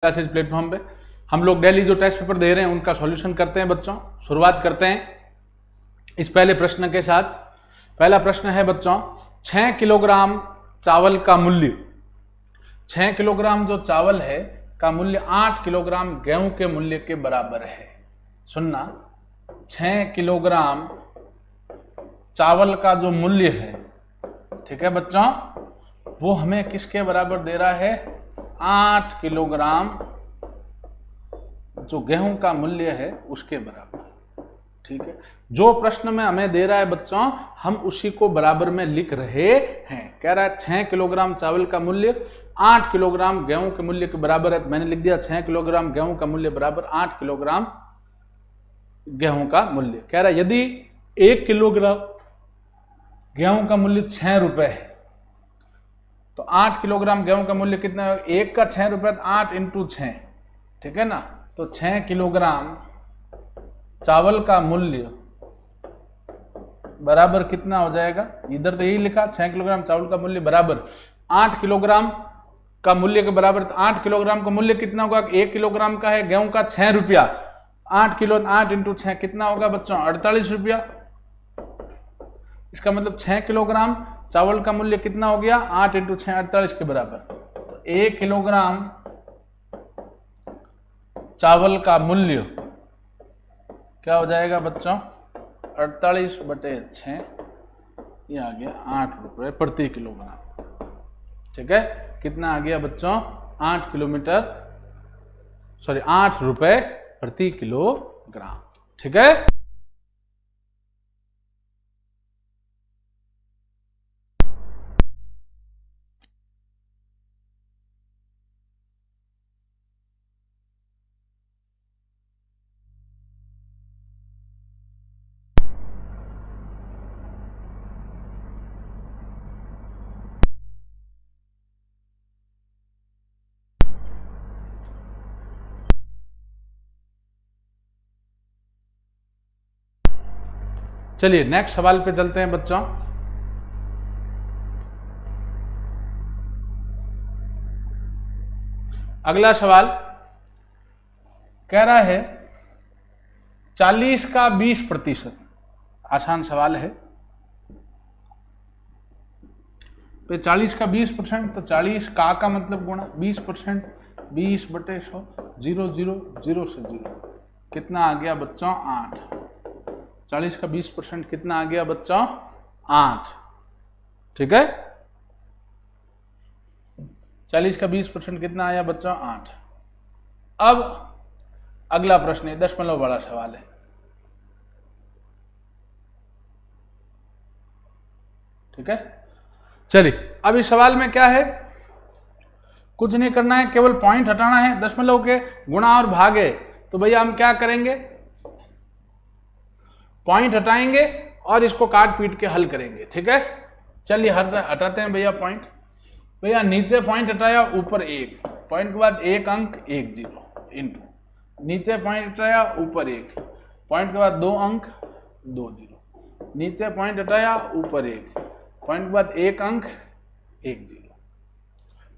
Classes platform पे हम लोग डेली जो टेस्ट पेपर दे रहे हैं उनका सॉल्यूशन करते हैं बच्चों। शुरुआत करते हैं इस पहले प्रश्न के साथ। पहला प्रश्न है बच्चों, 6 किलोग्राम चावल का मूल्य, 6 किलोग्राम जो चावल है का मूल्य 8 किलोग्राम गेहूं के मूल्य के बराबर है। सुनना, 6 किलोग्राम चावल का जो मूल्य है, ठीक है बच्चों, वो हमें किसके बराबर दे रहा है? 8 किलोग्राम जो गेहूं का मूल्य है उसके बराबर। ठीक है, जो प्रश्न में हमें दे रहा है बच्चों हम उसी को बराबर में लिख रहे हैं। कह रहा है 6 किलोग्राम चावल का मूल्य 8 किलोग्राम गेहूं के मूल्य के बराबर है। मैंने लिख दिया 6 किलोग्राम गेहूं का मूल्य बराबर 8 किलोग्राम गेहूं का मूल्य। कह रहा है यदि 1 किलोग्राम गेहूं का मूल्य 6 रुपए है तो 8 किलोग्राम गेहूं का मूल्य कितना है? 1 का 6 रुपए, 8 इंटू 6, ठीक है ना। तो 6 किलोग्राम चावल का मूल्य बराबर कितना हो जाएगा? इधर तो यही लिखा 6 किलोग्राम चावल का मूल्य बराबर 8 किलोग्राम का मूल्य के बराबर। तो 8 किलोग्राम का मूल्य कितना होगा? 1 किलोग्राम का है गेहूं का 6 रुपया, 8 किलो 8 इंटू 6 कितना होगा बच्चों? 48 रुपया। इसका मतलब 6 किलोग्राम चावल का मूल्य कितना हो गया? 8 इंटू 6 48 के बराबर। तो 1 किलोग्राम चावल का मूल्य क्या हो जाएगा बच्चों? 48/6, ये आ गया 8 रुपए प्रति किलोग्राम। ठीक है, कितना आ गया बच्चों? 8 रुपए प्रति किलोग्राम। ठीक है, चलिए नेक्स्ट सवाल पे चलते हैं बच्चों। अगला सवाल कह रहा है 40 का 20%। आसान सवाल है। तो 40 का 20%, तो 40 का मतलब गुणा 20%, 20/100, 0 0 0 से 0, कितना आ गया बच्चों? 8। 40 का 20% कितना आ गया बच्चों? 8। ठीक है, 40 का 20% कितना आया बच्चों? 8। अब अगला प्रश्न है, दशमलव वाला सवाल है। ठीक है, चलिए अब इस सवाल में क्या है, कुछ नहीं करना है, केवल पॉइंट हटाना है। दशमलव के गुणा और भाग है, तो भैया हम क्या करेंगे? पॉइंट हटाएंगे और इसको काट पीट के हल करेंगे। ठीक है, चलिए हटाते हैं भैया पॉइंट। भैया नीचे पॉइंट हटाया, ऊपर 1, पॉइंट के बाद 1 अंक 1 0 इंटू, नीचे पॉइंट हटाया, ऊपर 1, पॉइंट के बाद 2 अंक 2 0, नीचे पॉइंट हटाया, ऊपर 1, पॉइंट के बाद 1 अंक 1 0।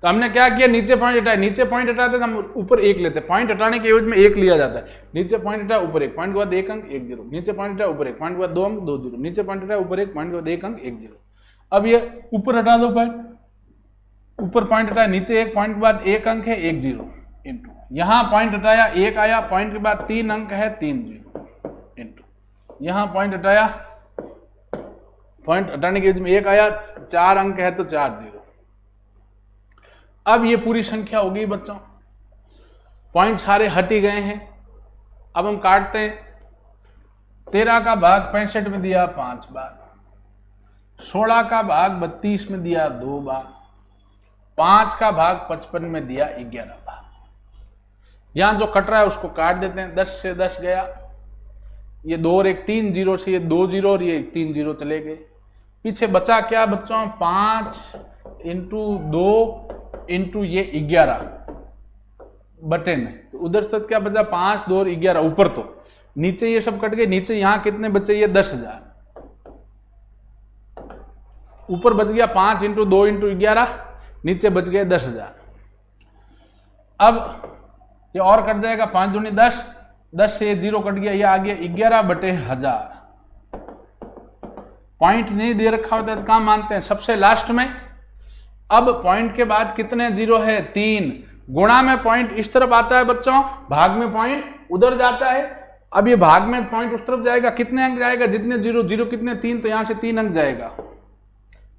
तो हमने क्या किया? नीचे पॉइंट हटाया, नीचे पॉइंट हटाते तो हम ऊपर 1 लेते, पॉइंट हटाने के एवज में 1 लिया जाता है। नीचे पॉइंट हटाया, ऊपर 1, पॉइंट के बाद 1 अंक 1 0, नीचे पॉइंट हटाया, ऊपर 1, पॉइंट के बाद 2 अंक 2 0, नीचे पॉइंट हटाया, ऊपर 1, पॉइंट के बाद 1 अंक 1 0। अब ये ऊपर हटा दो पॉइंट, ऊपर पॉइंट हटाया, नीचे 1, पॉइंट के बाद 1 अंक है 1 0 इंटू, यहां पॉइंट हटाया 1 आया, पॉइंट के बाद 3 अंक है 3 0 इंटू, यहां पॉइंट हटाया, पॉइंट हटाने के एवज में 1 आया, 4 अंक है तो 4 0। अब ये पूरी संख्या हो गई बच्चों, पॉइंट सारे हट ही गए हैं। अब हम काटते हैं। 13 का भाग 65 में दिया 5 बार, 16 का भाग 32 में दिया 2 बार, 5 का भाग 55 में दिया 11 बार। यहां जो कट रहा है उसको काट देते हैं। 10 से 10 गया, ये 2 और 1 3 0 से ये 2 0 और ये 3 0 चले गए। पीछे बचा क्या बच्चों? 5 इंटू 2 इंटू ये 11 बटे में, तो उधर से क्या बचा? 5 2 और 11, ऊपर तो नीचे ये सब कट गए। नीचे यहां कितने बचे? ये 10,000। ऊपर बच गया 5 इंटू 2 इंटू 11, नीचे बच गए 10,000। अब ये और कट जाएगा, 5 दूनी 10, 10 से 0 कट गया, ये आ गया 11/1000। पॉइंट नहीं दे रखा होता तो काम मानते हैं सबसे लास्ट में। अब पॉइंट के बाद कितने जीरो है, 3। गुणा में पॉइंट इस तरफ आता है बच्चों, भाग में पॉइंट उधर जाता है। अब ये भाग में पॉइंट उस तरफ जाएगा, कितने अंक जाएगा, जितने जीरो, जीरो कितने 3, तो यहां से 3 अंक जाएगा,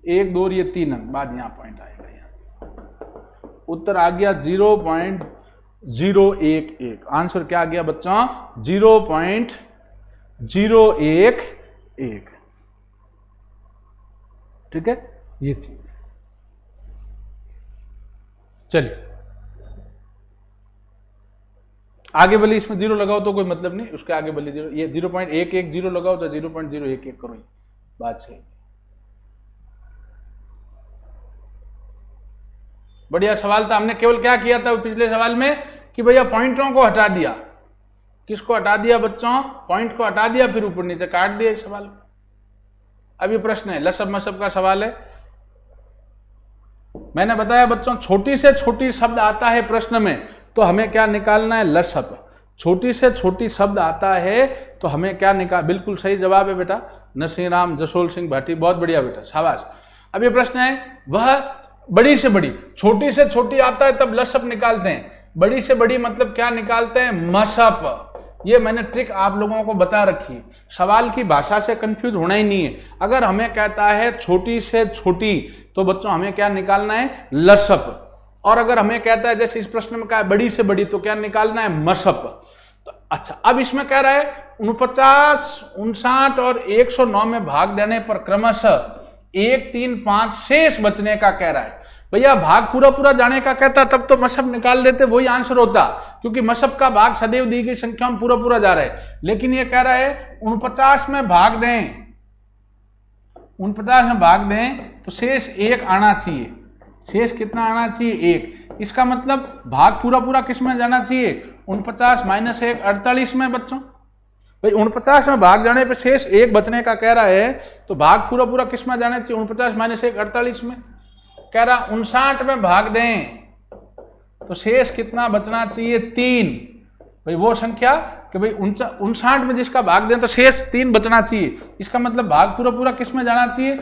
1 2 ये 3 अंक, बाद यहां पॉइंट आएगा। यहाँ उत्तर आ गया 0.011। आंसर क्या आ गया बच्चों, 0.011। ठीक है, ये चीज। चलिए आगे बोली, इसमें 0 लगाओ तो कोई मतलब नहीं, उसके आगे बोली 0, ये 0.110 लगाओ तो 0.011 करो, बात सही। बढ़िया सवाल था। हमने केवल क्या किया था पिछले सवाल में कि भैया पॉइंटों को हटा दिया। किसको हटा दिया बच्चों, पॉइंट को हटा दिया, फिर ऊपर नीचे काट दिया इस सवाल में। अब ये प्रश्न है, लसब मसब का सवाल है। मैंने बताया बच्चों, छोटी से छोटी शब्द आता है प्रश्न में तो हमें क्या निकालना है, लसब। छोटी से छोटी शब्द आता है तो हमें क्या निकाल, बिल्कुल सही जवाब है बेटा, नरसिंह जसोल सिंह भाटी, बहुत बढ़िया बेटा, शाबाश। अब ये प्रश्न है, वह बड़ी से बड़ी, छोटी से छोटी आता है तब लसब निकालते हैं, बड़ी से बड़ी मतलब क्या निकालते हैं, मसप। ये मैंने ट्रिक आप लोगों को बता रखी। सवाल की भाषा से कंफ्यूज होना ही नहीं है। अगर हमें कहता है छोटी से छोटी तो बच्चों हमें क्या निकालना है, लसप। और अगर हमें कहता है जैसे इस प्रश्न में कहा है बड़ी से बड़ी तो क्या निकालना है, मसप। तो अच्छा, अब इसमें कह रहा है 49, 59 और 109 में भाग देने पर क्रमशः 1, 3, 5 शेष बचने का कह रहा है। भैया भाग पूरा पूरा जाने का कहता तब तो मसब निकाल देते, वही आंसर होता, क्योंकि मसब का भाग सदैव दी गई संख्या में पूरा पूरा जा रहा है। लेकिन ये कह रहा है 49 में भाग दें, 49 में भाग दें तो शेष 1 आना चाहिए। शेष कितना आना चाहिए, 1। इसका मतलब भाग पूरा पूरा किस में जाना चाहिए, 49 - 1 48 में बच्चों। भाई 49 में भाग जाने पे शेष 1 बचने का कह रहा है तो भाग पूरा पूरा किस में जाना चाहिए, 49 - 1 48 में। कह रहा 59 में भाग दें तो शेष कितना बचना चाहिए, 3। भाई वो संख्या कि भाई 59 में जिसका भाग दें तो शेष 3 बचना चाहिए। इसका मतलब भाग पूरा पूरा किस में जाना चाहिए,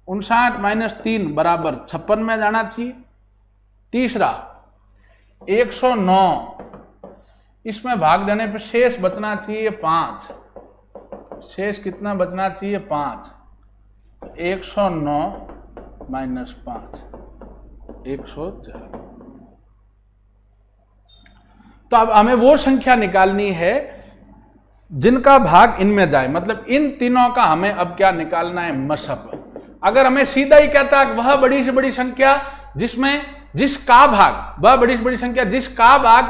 59 - 3 बराबर 56 में जाना चाहिए। तीसरा 109, इसमें भाग देने पर शेष बचना चाहिए 5। शेष कितना बचना चाहिए, 5। 109 - 5 104। तो अब हमें वो संख्या निकालनी है जिनका भाग इनमें जाए, मतलब इन तीनों का हमें अब क्या निकालना है, मसब। अगर हमें सीधा ही कहता है वह बड़ी से बड़ी संख्या जिसका भाग, वह बड़ी से बड़ी संख्या जिसका भाग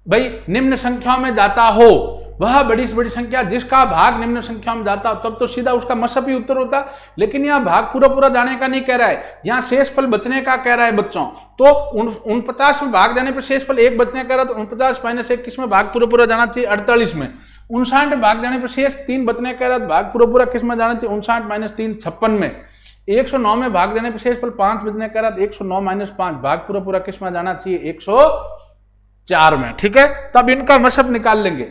भाई निम्न संख्या में जाता हो, वह बड़ी से बड़ी संख्या जिसका भाग निम्न संख्या में जाता हो, तब तो सीधा उसका मसब ही उत्तर होता। लेकिन यह भाग पूरा पूरा जाने का नहीं कह रहा है, यहां शेषफल बचने का कह रहा है बच्चों। तो 49 में भाग देने पर शेषफल 1 बचने कह रहा, तो 49 - 1 किस में भाग पूरा पूरा जाना चाहिए, 48 में। 59 में भाग देने पर शेष 3 बचने कह रहा, तो भाग पूरा पूरा किस में जाना चाहिए, 59 - 3 56 में। 109 में भाग देने पर शेषफल 5 बचने कह रहा, तो 109 - 5 भाग पूरा पूरा किस में जाना चाहिए, 104 में। ठीक है, तब इनका मसब निकाल लेंगे।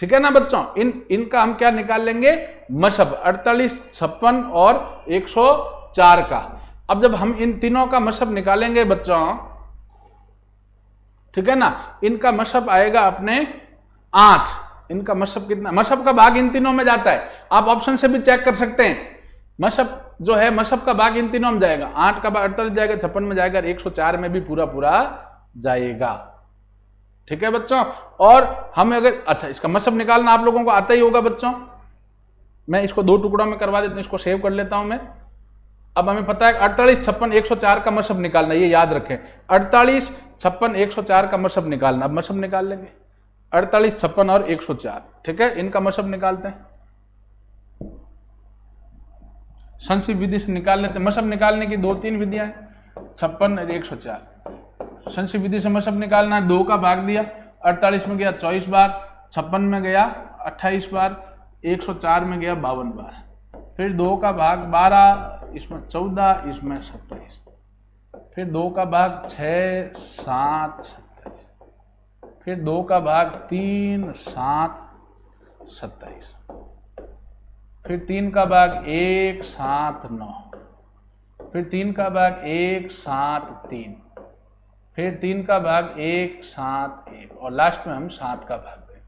ठीक है ना बच्चों, इनका हम क्या निकाल लेंगे, मसब, 48, 56 और 104 का। अब जब हम इन तीनों का मसब निकालेंगे बच्चों, ठीक है ना, इनका मसब आएगा अपने 8। इनका मसब कितना, मसब का भाग इन तीनों में जाता है, आप ऑप्शन से भी चेक कर सकते हैं। मसब जो है, मसब का भाग इन तीनों में जाएगा, 8 का भाग 48 जाएगा, 56 में जाएगा, 104 में भी पूरा पूरा जाएगा। ठीक है बच्चों, और हम अगर, अच्छा इसका मसब निकालना आप लोगों को आता ही होगा बच्चों। मैं इसको 2 टुकड़ों में करवा देता हूं, इसको सेव कर लेता हूं मैं। अब हमें पता है 48, 56, 104 का मसब निकालना, ये याद रखें, 48, 56, 104 का मसब निकालना। अब मसब निकाल लेंगे, 48, 56 और 104। ठीक है, इनका मसब निकालते हैं, संक्षिप्त विधि से निकाल लेते हैं। मसब निकालने की 2-3 विधियां हैं, 56 और 104। संक्षिप्त विधि से मसब निकालना है, 2 का भाग दिया, 48 में गया 24 बार, 56 में गया 28 बार, 104 में गया 52 बार। फिर 2 का भाग 12, इसमें 14, इसमें 27। फिर 2 का भाग 6, 7, 27। फिर 2 का भाग 3, 7, 27, फिर 3 का भाग 1, 7, 9, फिर 3 का भाग 1, 7, 3, फिर 3 का भाग 1, 7, 1 और लास्ट में हम 7 का भाग दें।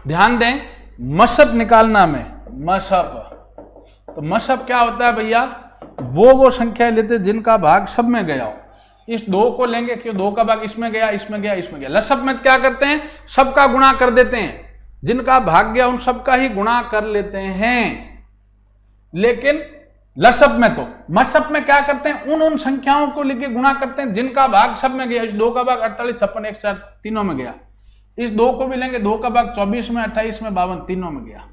ध्यान दें, मशअप निकालना में, मशअप, तो मशअप क्या होता है भैया, वो संख्या लेते जिनका भाग सब में गया हो। इस 2 को लेंगे, क्यों 2 का भाग इसमें गया, इसमें गया, इसमें गया। लसअप में क्या करते हैं, सबका गुणा कर देते हैं, जिनका भाग गया उन सबका ही गुणा कर लेते हैं। लेकिन लसअप में तो, मशअप में क्या करते हैं, उन संख्याओं को लेके गुणा करते हैं जिनका भाग सब में गया। इस 2 का भाग 48, 56, 104 तीनों में गया। इस 2 को भी लेंगे, 2 का भाग 24 में, 28 में, 52 तीनों में गया।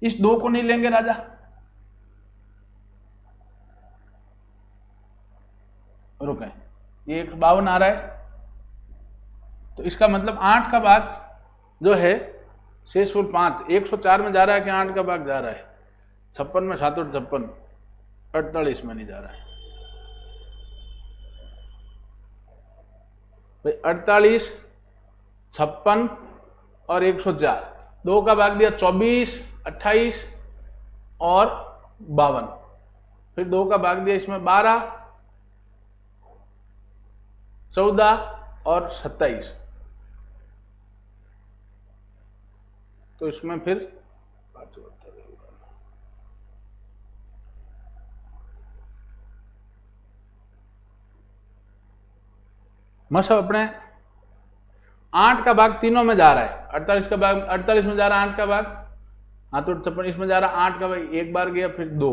इस 2 को नहीं लेंगे राजा, रुके, ये 52 आ रहा है, तो इसका मतलब 8 का भाग जो है शेषफुल 5, 104 में जा रहा है कि 8 का भाग जा रहा है, 56 में, 7 और 56, 48 में नहीं जा रहा है भाई। 48, 56 और 104, 2 का भाग दिया 24, 28 और 52, फिर 2 का भाग दिया इसमें 12, 14 और 27, तो इसमें फिर मशअप अपने 8 का भाग तीनों में जा रहा है, 48 का भाग 48 में जा रहा है, 8 का भाग, हाँ तो 56 इसमें जा रहा है, 8 का भाग एक बार गया, फिर 2,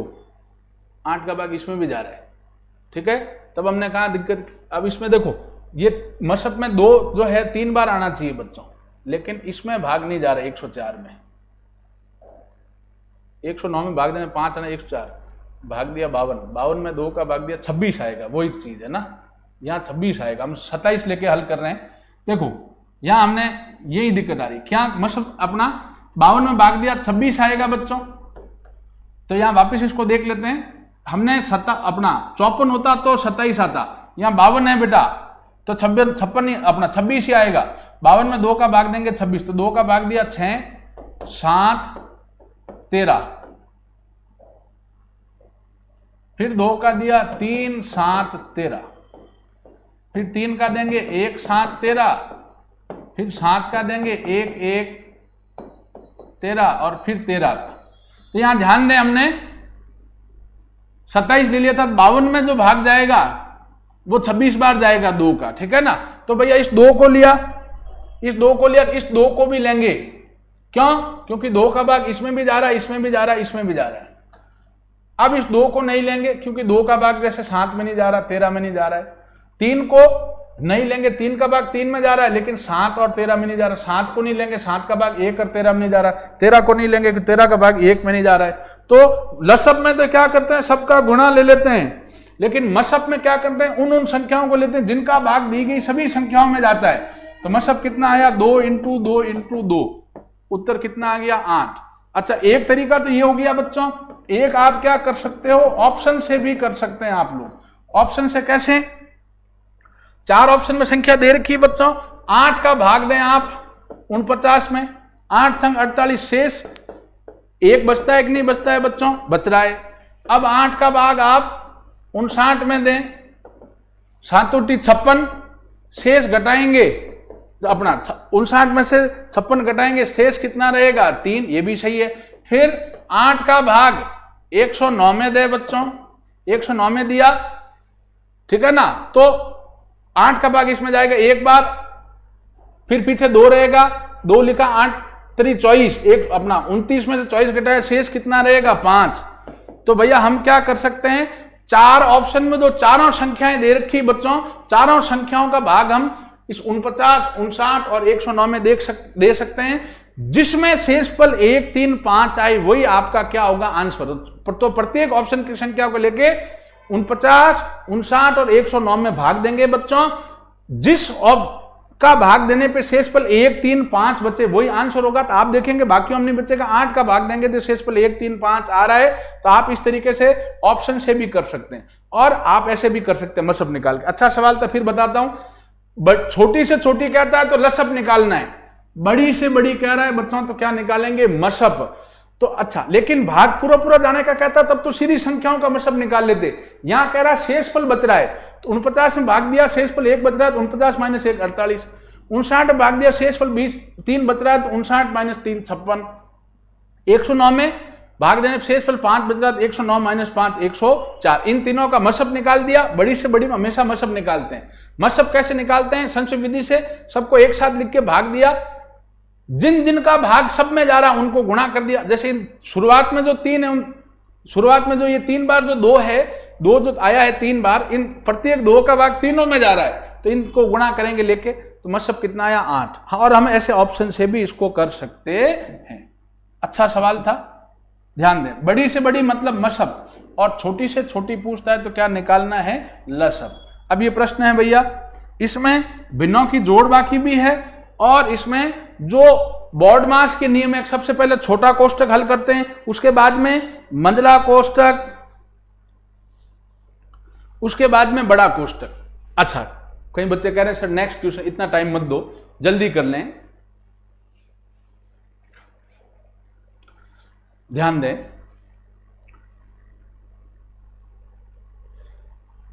8 का भाग इसमें भी जा रहा है, ठीक है। तब हमने कहा दिक्कत, अब इसमें देखो ये मशअप में 2 जो है 3 बार आना चाहिए बच्चों, लेकिन इसमें भाग नहीं जा रहा 104 में, 109 में भाग देने 5 आना, 104 भाग दिया 52, 52 में 2 का भाग दिया 26 आएगा, वही चीज है ना, यहाँ 26 आएगा, हम 27 लेके हल कर रहे हैं। देखो यहाँ हमने यही दिक्कत आ रही, क्या मशअप अपना 52 में भाग दिया 26 आएगा बच्चों, तो यहाँ वापस इसको देख लेते हैं। हमने अपना 54 होता तो 27 आता, यहाँ 52 है बेटा, तो 56 अपना 26 ही आएगा। 52 में 2 का भाग देंगे 26, तो 2 का भाग दिया 6, 7, 13, फिर 2 का दिया 3, 7, 13, फिर 3 का देंगे 1, 7, 13, फिर 7 का देंगे 1, 1, 13 और फिर 13 का। तो यहां ध्यान दें, हमने 27 ले लिया था, 52 में जो भाग जाएगा वो 26 बार जाएगा 2 का, ठीक है ना। तो भैया इस 2 को लिया, इस 2 को लिया, इस 2 को भी लेंगे, क्यों, क्योंकि 2 का भाग इसमें भी जा रहा है, इसमें भी जा रहा है, इसमें भी जा रहा है। अब इस 2 को नहीं लेंगे, क्योंकि 2 का भाग जैसे 7 में नहीं जा रहा, 13 में नहीं जा रहा है। 3 को नहीं लेंगे, 3 का भाग 3 में जा रहा है, लेकिन 7 और 13 में नहीं जा रहा। 7 को नहीं लेंगे, 7 का भाग 1 और 13 में नहीं जा रहा। 13 को नहीं लेंगे, 13 का भाग 1 में नहीं जा रहा है। तो लसअप में तो क्या करते हैं, सबका गुणा ले लेते हैं, लेकिन मशअप में क्या करते हैं, उन संख्याओं को लेते हैं जिनका भाग दी गई सभी संख्याओं में जाता है। तो मशअप कितना आया, 2 इंटू 2 इंटू 2, उत्तर कितना आ गया, 8। अच्छा, एक तरीका तो ये हो गया बच्चों, एक आप क्या कर सकते हो, ऑप्शन से भी कर सकते हैं आप लोग। ऑप्शन से कैसे, 4 ऑप्शन में संख्या दे रखी है बच्चों, 8 का भाग दें आप 49 में, 8 संग 48 शेष, 1 बचता है कि नहीं बचता है बच्चों, बच रहा है। अब 8 का भाग आप 59 में दें, 7 56, शेष घटाएंगे तो अपना 59 में से 56 घटाएंगे, शेष कितना रहेगा, 3, ये भी सही है। फिर 8 का भाग 109 में दे बच्चों, 109 में दिया, ठीक है ना, तो 8 का भाग इसमें जाएगा एक बार, फिर पीछे 2 रहेगा, 2 लिखा, 8 3 24, एक अपना 29 में से 24 घटाया, शेष कितना रहेगा, 5। तो भैया हम क्या कर सकते हैं, 4 ऑप्शन में जो चारों संख्याएं दे रखी बच्चों, चारों संख्याओं का भाग हम इस 49, 59 और 109 में दे सकते हैं, जिसमें शेषफल 1, 3, 5 आई, वही आपका क्या होगा, आंसर। तो प्रत्येक ऑप्शन की संख्या को लेके 49, 59 और 109 में भाग देंगे बच्चों, जिस का भाग देने पे शेषफल 1, 3, 5 बचे वही आंसर होगा। तो आप देखेंगे बाकी हम नहीं बचेगा, 8 का भाग देंगे तो शेषफल 1, 3, 5 आ रहा है। तो आप इस तरीके से ऑप्शन से भी कर सकते हैं और आप ऐसे भी कर सकते हैं मशअप निकाल के। अच्छा सवाल था, फिर बताता हूं, छोटी से छोटी कहता है तो लसअप निकालना है, बड़ी से बड़ी कह रहा है बच्चों तो क्या निकालेंगे, मसअप। तो अच्छा, लेकिन भाग पूरा पूरा जाने का कहता तब तो सीधी संख्याओं का मसअप निकाल लेते। यहां कह रहा है शेषफल बच रहा है, तो 49 में भाग दिया, शेषफल 1 बच रहा है तो 49 माइनस 1 48, 59 में भाग दिया, शेषफल 20 3 बच रहा है तो 59 माइनस 3 56, 109 में भाग देने शेषफल 5 बच रहा है तो 109 माइनस 5 104। इन तीनों का मसअप निकाल दिया। बड़ी से बड़ी में हमेशा मसअप निकालते हैं। मसअप कैसे निकालते हैं, संचय विधि से सबको एक साथ लिख के भाग दिया, जिन जिन का भाग सब में जा रहा है उनको गुणा कर दिया। जैसे शुरुआत में जो 3 है, शुरुआत में जो ये 3 बार जो 2 है, 2 जो आया है 3 बार, इन प्रत्येक 2 का भाग तीनों में जा रहा है, तो इनको गुणा करेंगे लेके, तो मसअप कितना आया 8। हाँ, और हम ऐसे ऑप्शन से भी इसको कर सकते हैं। अच्छा सवाल था, ध्यान दें। बड़ी से बड़ी मतलब मसअप, और छोटी से छोटी पूछता है तो क्या निकालना है, लसअप। अब ये प्रश्न है भैया, इसमें भिन्नों की जोड़ बाकी भी है, और इसमें जो बोर्ड मास के नियम है, सबसे पहले छोटा कोष्टक हल करते हैं, उसके बाद में मंझला कोष्टक, उसके बाद में बड़ा कोष्टक। अच्छा, कई बच्चे कह रहे हैं सर नेक्स्ट ट्यूशन, इतना टाइम मत दो, जल्दी कर लें। ध्यान दें,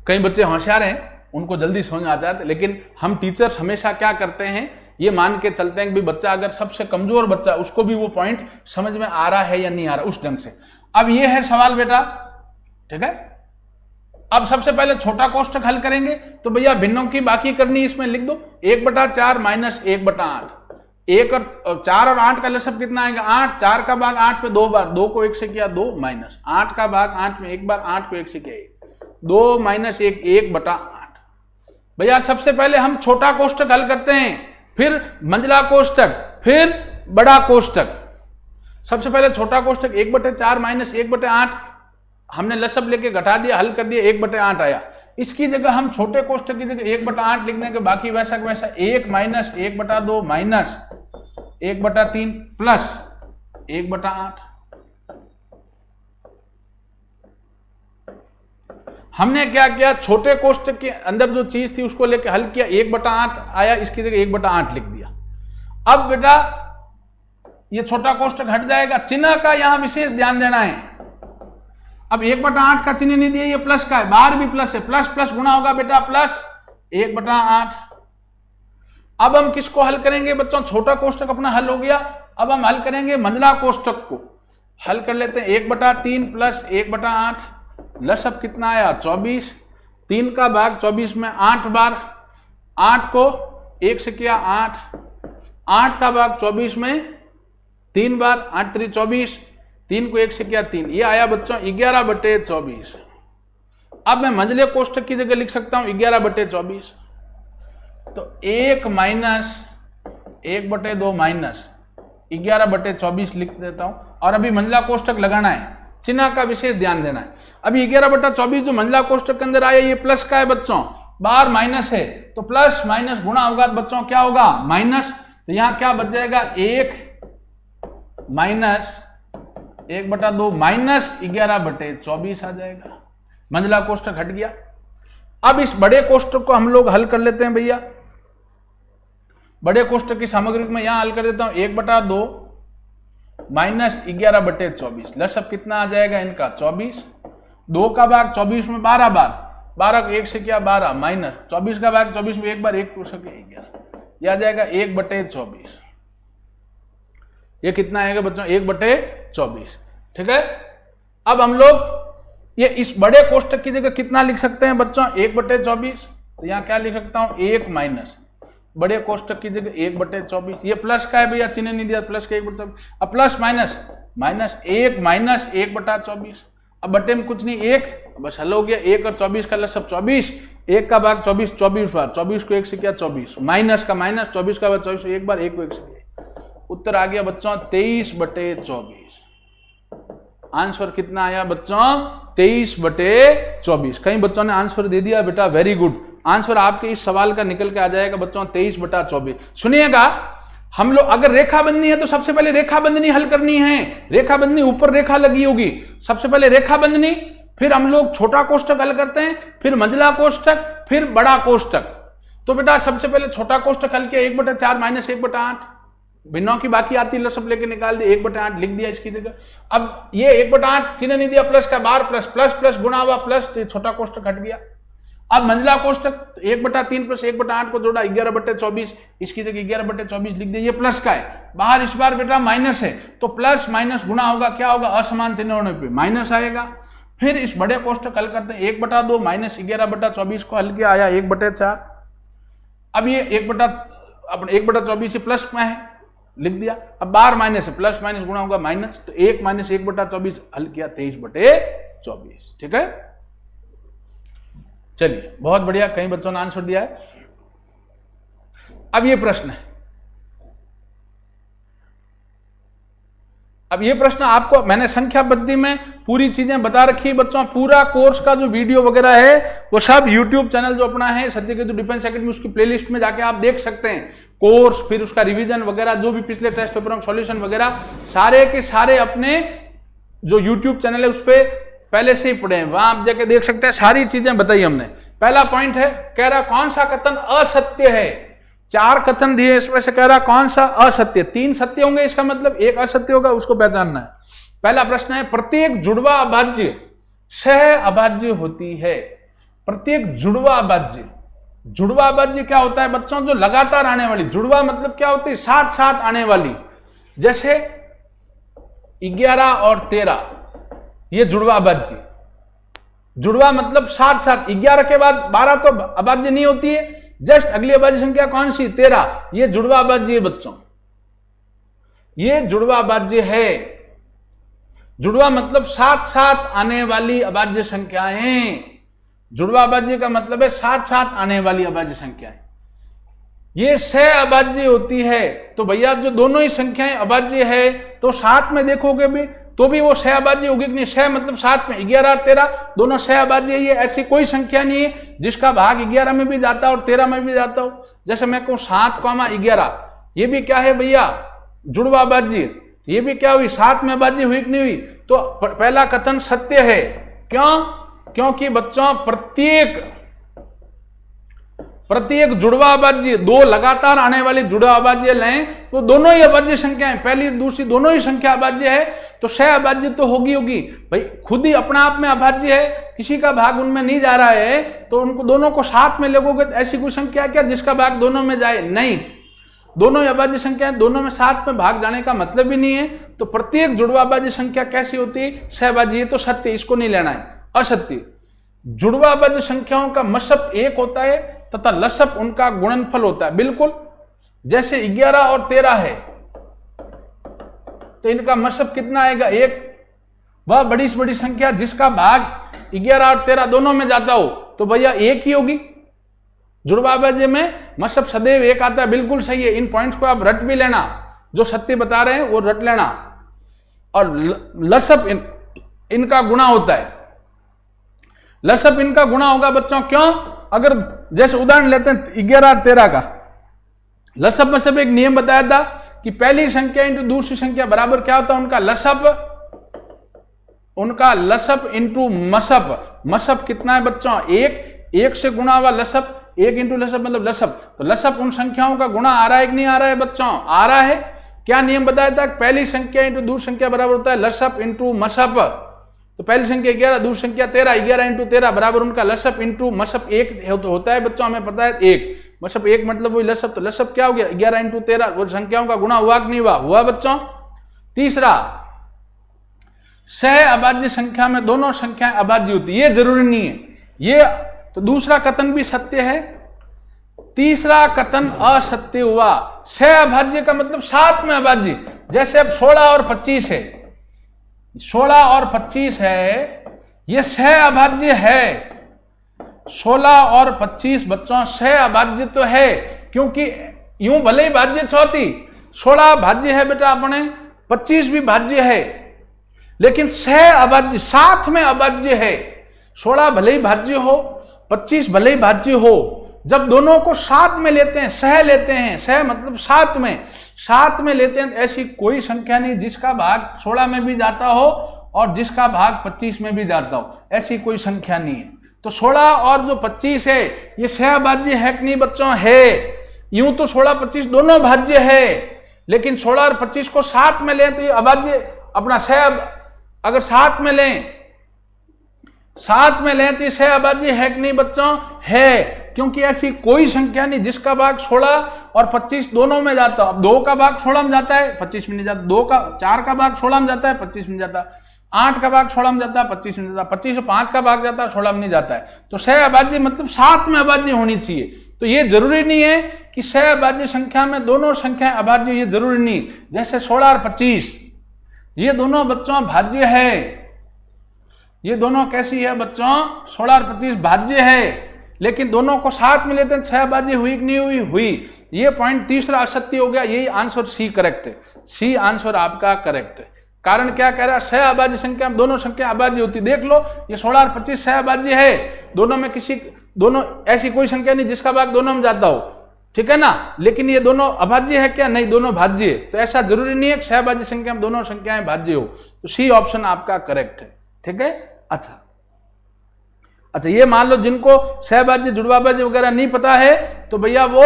कई बच्चे होशियार हैं, उनको जल्दी समझ आ जाता है, लेकिन हम टीचर्स हमेशा क्या करते हैं, ये मान के चलते हैं कि बच्चा अगर सबसे कमजोर बच्चा, उसको भी वो पॉइंट समझ में आ रहा है या नहीं आ रहा, उस ढंग से। अब ये है सवाल बेटा, ठीक है। अब सबसे पहले छोटा कोष्टक हल करेंगे, तो भैया भिन्नों की बाकी करनी, इसमें लिख दो 1/4 माइनस 1/8। 1 और 4 और 8 का लसअप कितना आएगा 8। 4 का भाग 8 पे 2 बार, 2 को 1 से किया 2 माइनस 8 का भाग 8 में 1 बार, 8 को 1 से किया 1, 2 माइनस 1 1/8। भैया सबसे पहले हम छोटा कोष्टक हल करते हैं, फिर मंझला कोष्टक, फिर बड़ा कोष्टक। सबसे पहले छोटा कोष्टक 1/4 माइनस 1/8, हमने लसअप लेके घटा दिया, हल कर दिया, 1/8 आया। इसकी जगह हम छोटे कोष्टक की जगह 1/8 लिख देंगे, बाकी वैसा का वैसा 1 माइनस 1/2 माइनस 1/3 प्लस 1/8। हमने क्या किया, छोटे कोष्टक के अंदर जो चीज थी उसको लेके हल किया, 1/8 आया, इसकी जगह 1/8 लिख दिया। अब बेटा ये छोटा कोष्टक हट जाएगा, चिन्ह का यहां विशेष ध्यान देना है। अब 1/8 का चिन्ह नहीं दिया, ये प्लस का है, बाहर भी प्लस है, प्लस प्लस गुणा होगा बेटा प्लस 1/8। अब हम किसको हल करेंगे बच्चों, छोटा कोष्टक अपना हल हो गया। अब हम हल करेंगे मंझला कोष्टक को, हल कर लेते हैं 1/3 प्लस 1/8, लसअप कितना आया 24। 3 का भाग 24 में 8 बार, 8 को 1 से किया 8, 8 का भाग 24 में 3 बार, 8 3 24, 3 को 1 से किया 3, ये आया बच्चों 11/24। अब मैं मंझले कोष्टक की जगह लिख सकता हूं 11/24, तो 1 माइनस 1/2 माइनस 11/24 लिख देता हूं। और अभी मंझला कोष्टक लगाना है, चिन्ह का विशेष ध्यान देना है। अभी 11/24 जो मंझला कोष्टक के अंदर आया, ये प्लस का है बच्चों, बाहर माइनस है, तो प्लस माइनस गुणा होगा बच्चों, क्या होगा माइनस। तो यहां क्या बच जाएगा 1 माइनस 1/2 माइनस 11/24 आ जाएगा। मंझला कोष्टक हट गया। अब इस बड़े कोष्टक को हम लोग हल कर लेते हैं भैया। बड़े कोष्टक की सामग्री में यहां हल कर देता हूं 1/2 माइनस 11/24, लसअप कितना आ जाएगा इनका 24। 2 का भाग 24 में 12 बार, 12 को 1 से किया 12 माइनस 24 का भाग 24 में 1 बार, 1 को से किया 11, यह आ जाएगा 1/24। ये कितना आएगा बच्चों 1/24, ठीक है। अब हम लोग ये इस बड़े कोष्टक की जगह कितना लिख सकते हैं बच्चों 1/24, तो यहां क्या लिख सकता हूं 1 माइनस बड़े कोष्टक की जगह 1/24, ये प्लस का है भैया, चिन्ह नहीं दिया, प्लस का 1/24। अब प्लस माइनस माइनस 1 माइनस 1/24, अब बटे में कुछ नहीं 1, बस हल हो गया। 1 और 24 का लसअप 24, 1 का भाग 24 24 बार, 24 को 1 से किया 24, माइनस का माइनस 24 का भाग 24 1 बार, 1 को 1 से किया, उत्तर आ गया बच्चों 23/24। आंसर कितना आया बच्चों 23/24। कई बच्चों ने आंसर दे दिया बेटा, वेरी गुड। आंसर आपके इस सवाल का निकल के आ जाएगा बच्चों 23/24। सुनिएगा, हम लोग अगर रेखा बंधनी है तो सबसे पहले रेखा बंधनी हल करनी है। रेखा बंधनी ऊपर रेखा लगी होगी, सबसे पहले रेखा बंधनी, फिर हम लोग छोटा कोष्टक हल करते हैं, फिर मंझला कोष्टक, फिर बड़ा कोष्टक। तो बेटा सबसे पहले छोटा कोष्टक हल किया, 1/4 माइनस 1/8, भिन्नों की बाकी आती लसअप लेके निकाल दिया, 1/8 लिख दिया इसकी जगह। अब ये 1/8 चिन्ह नहीं दिया, प्लस का बार प्लस प्लस प्लस गुणा हुआ प्लस, तो ये छोटा कोष्टक हट गया। अब मंझला कोष्टक 1/3 प्लस 1/8 को जोड़ा 11/24, इसकी जगह 11/24 लिख दिया, ये प्लस का है, बाहर इस बार बेटा माइनस है, तो प्लस माइनस गुणा होगा, क्या होगा, असमान चिन्ह होने पे माइनस आएगा। फिर इस बड़े कोष्टक हल करते हैं, 1/2 माइनस 11/24 को हल किया, आया 1/4। अब ये 1/24 से प्लस में है, लिख दिया, अब बाहर माइनस है, प्लस माइनस गुणा होगा माइनस, तो 1 माइनस 1/24 हल किया 23/24, ठीक है। चलिए बहुत बढ़िया, कई बच्चों ने आंसर दिया है। अब ये प्रश्न है, अब ये प्रश्न आपको मैंने संख्याबद्धी में पूरी चीजें बता रखी है बच्चों। पूरा कोर्स का जो वीडियो वगैरह है वो सब यूट्यूब चैनल जो अपना है सत्यकेतु डिफेंस एकेडमी, उसकी प्लेलिस्ट में जाके आप देख सकते हैं। कोर्स, फिर उसका रिवीजन वगैरह, जो भी पिछले टेस्ट पेपरों का सॉल्यूशन वगैरह, सारे के सारे अपने जो यूट्यूब चैनल है उस पर पहले से ही पढ़े हैं, वहां आप जाके देख सकते हैं, सारी चीजें बताई हमने। पहला पॉइंट है, कह रहा कौन सा कथन असत्य है। 4 कथन दिए, इसमें से कह रहा कौन सा असत्य, 3 सत्य होंगे, इसका मतलब 1 असत्य होगा, उसको पहचानना है। पहला प्रश्न है, प्रत्येक जुड़वा अभाज्य सह अभाज्य होती है। प्रत्येक जुड़वा अभाज्य, जुड़वा अभाज्य क्या होता है बच्चों, जो लगातार आने वाली, जुड़वा मतलब क्या होती है, साथ साथ आने वाली, जैसे 11 और 13, ये जुड़वा अभाज्य। जुड़वा मतलब साथ साथ, 11 के बाद 12 तो अभाज्य नहीं होती है, जस्ट अगली अभाज्य संख्या कौन सी, 13, ये जुड़वा अभाज्य है बच्चों, ये जुड़वा अभाज्य है। जुड़वा मतलब साथ साथ आने वाली अभाज्य संख्याएं, जुड़वा अभाज्य का मतलब है साथ साथ आने वाली अभाज्य संख्याएं। ये सह अभाज्य होती है, तो भैया जो दोनों ही संख्याएं अभाज्य है तो साथ में देखोगे भी तो भी वो सह अभाज्य होगी कि नहीं। सह मतलब साथ में, 11 और 13 दोनों सह अभाज्य ही है। ऐसी कोई संख्या नहीं है जिसका भाग 11 में भी जाता और 13 में भी जाता हो। जैसे मैं कहूं 7,11, ये भी क्या है भैया, जुड़वा अभाज्य, ये भी क्या हुई, 7 में अभाज्य हुई कि नहीं हुई। तो पहला कथन सत्य है, क्यों, क्योंकि बच्चों प्रत्येक जुड़वा अभाज्य, 2 लगातार आने वाली जुड़वा अभाज्य लें तो दोनों ही अभाज्य संख्याएं, पहली दूसरी दोनों ही संख्या अभाज्य है, तो सह अभाज्य तो होगी भाई, खुद ही अपना आप में अभाज्य है, किसी का भाग उनमें नहीं जा रहा है, तो उनको दोनों को साथ में लगोगे तो ऐसी कोई संख्या क्या जिसका भाग दोनों में जाए, नहीं, दोनों ही अभाज्य संख्या है, दोनों में साथ में भाग जाने का मतलब ही नहीं है। तो प्रत्येक जुड़वा अभाज्य संख्या कैसी होती है, सहभाज्य, ये तो सत्य, इसको नहीं लेना है, असत्य। जुड़वा अभाज्य संख्याओं का मशप 1 होता है तथा लसप उनका गुणनफल होता है, बिल्कुल जैसे 11 और 13 है तो इनका मशप कितना आएगा, 1। वह बड़ी से बड़ी संख्या जिसका भाग 11 और 13 दोनों में जाता हो तो भैया 1 ही होगी। जुड़वा अभाज्य में मशप सदैव 1 आता है, बिल्कुल सही है। इन पॉइंट्स को आप रट भी लेना, जो सत्य बता रहे हैं वो रट लेना। और लसप इनका गुणा होता है, लसप इनका गुणा होगा बच्चों, क्यों, अगर जैसे उदाहरण लेते हैं 11 और 13 का, लसप में सब एक नियम बताया था कि पहली संख्या इंटू दूसरी संख्या बराबर क्या होता है, उनका लसप इंटू मसप। मसप कितना है बच्चों, 1 से गुणा हुआ लसप, 1 इंटू लसप मतलब लसप। तो लसप उन संख्याओं का गुणा आ रहा है कि नहीं आ रहा है बच्चों, आ रहा है। क्या नियम बताया था, पहली संख्या इंटू दूसरी संख्या बराबर होता है लसप इंटू मसप। तो पहली संख्या 11, दूसरी संख्या 13, 11 इंटू 13 बराबर उनका लसप इंटू मसप 1 होता है बच्चों, हमें पता है 1, मसप 1 मतलब वही लसप। तो लसप क्या हो गया, 11 इंटू 13, वो संख्याओं का गुणा हुआ कि नहीं हुआ, हुआ बच्चों। तीसरा, सह अभाज्य संख्या में दोनों संख्याएं अभाज्य होती है, ये जरूरी नहीं है, ये तो दूसरा कथन भी सत्य है। तीसरा कथन असत्य हुआ। सह अभाज्य का मतलब साथ में अभाज्य, जैसे अब 16 और 25 है, 16 और 25 है, ये सह अभाज्य है। 16 और 25 बच्चों सह अभाज्य तो है, क्योंकि यूं भले ही भाज्य होती, 16 भाज्य है बेटा अपने, 25 भी भाज्य है, लेकिन सह अभाज्य साथ में अभाज्य है। 16 भले ही भाज्य हो, 25 भले ही भाज्य हो, जब दोनों को साथ में लेते हैं, सह लेते हैं, सह मतलब साथ में लेते हैं, ऐसी कोई संख्या नहीं जिसका भाग 16 में भी जाता हो और जिसका भाग 25 में भी जाता हो, ऐसी कोई संख्या नहीं है। तो 16 और जो 25 है ये सहभाज्य है कि नहीं बच्चों? है। यूं तो 16 25 दोनों भाज्य है, लेकिन 16 और 25 को साथ में लें तो ये अभाज्य, अपना सह, अगर साथ में लें तो ये सहभाज्य है कि नहीं बच्चों? है, क्योंकि ऐसी कोई संख्या नहीं जिसका भाग 16 और 25 दोनों में जाता। अब 2 का भाग 16 में जाता है, 25 में नहीं जाता। 4 का भाग 16 में जाता है, 25 में जाता। 8 का भाग 16 में जाता है, 25 में जाता। 25 और 5 का भाग जाता है, 16 में नहीं जाता है। तो सहअभाज्य मतलब साथ में अभाज्य होनी चाहिए। तो ये जरूरी नहीं है कि सहअभाज्य संख्या में दोनों संख्याएं अभाज्य, ये जरूरी नहीं। जैसे 16 और 25 ये दोनों बच्चों भाज्य है। ये दोनों कैसी है बच्चों? 16 और 25 भाज्य है, लेकिन दोनों को साथ में लेते हैं, सहभाज्य हुई कि नहीं हुई? हुई। ये पॉइंट तीसरा असत्य हो गया। यही आंसर सी करेक्ट है। सी आंसर आपका करेक्ट है। कारण क्या कह रहा है? सहअभाज्य संख्या में दोनों संख्या अभाज्य होती। देख लो, ये 16 और 25 सहअभाज्य है, दोनों में दोनों ऐसी कोई संख्या नहीं जिसका भाग दोनों में जाता हो, ठीक है ना। लेकिन ये दोनों अभाज्य है क्या? नहीं, दोनों भाज्य है। तो ऐसा जरूरी नहीं है कि सहअभाज्य संख्या में दोनों संख्याएं भाज्य हो। तो सी ऑप्शन आपका करेक्ट है, ठीक है। अच्छा, ये मान लो जिनको सहभाज्य जुड़वाभाज्य वगैरह नहीं पता है, तो भैया वो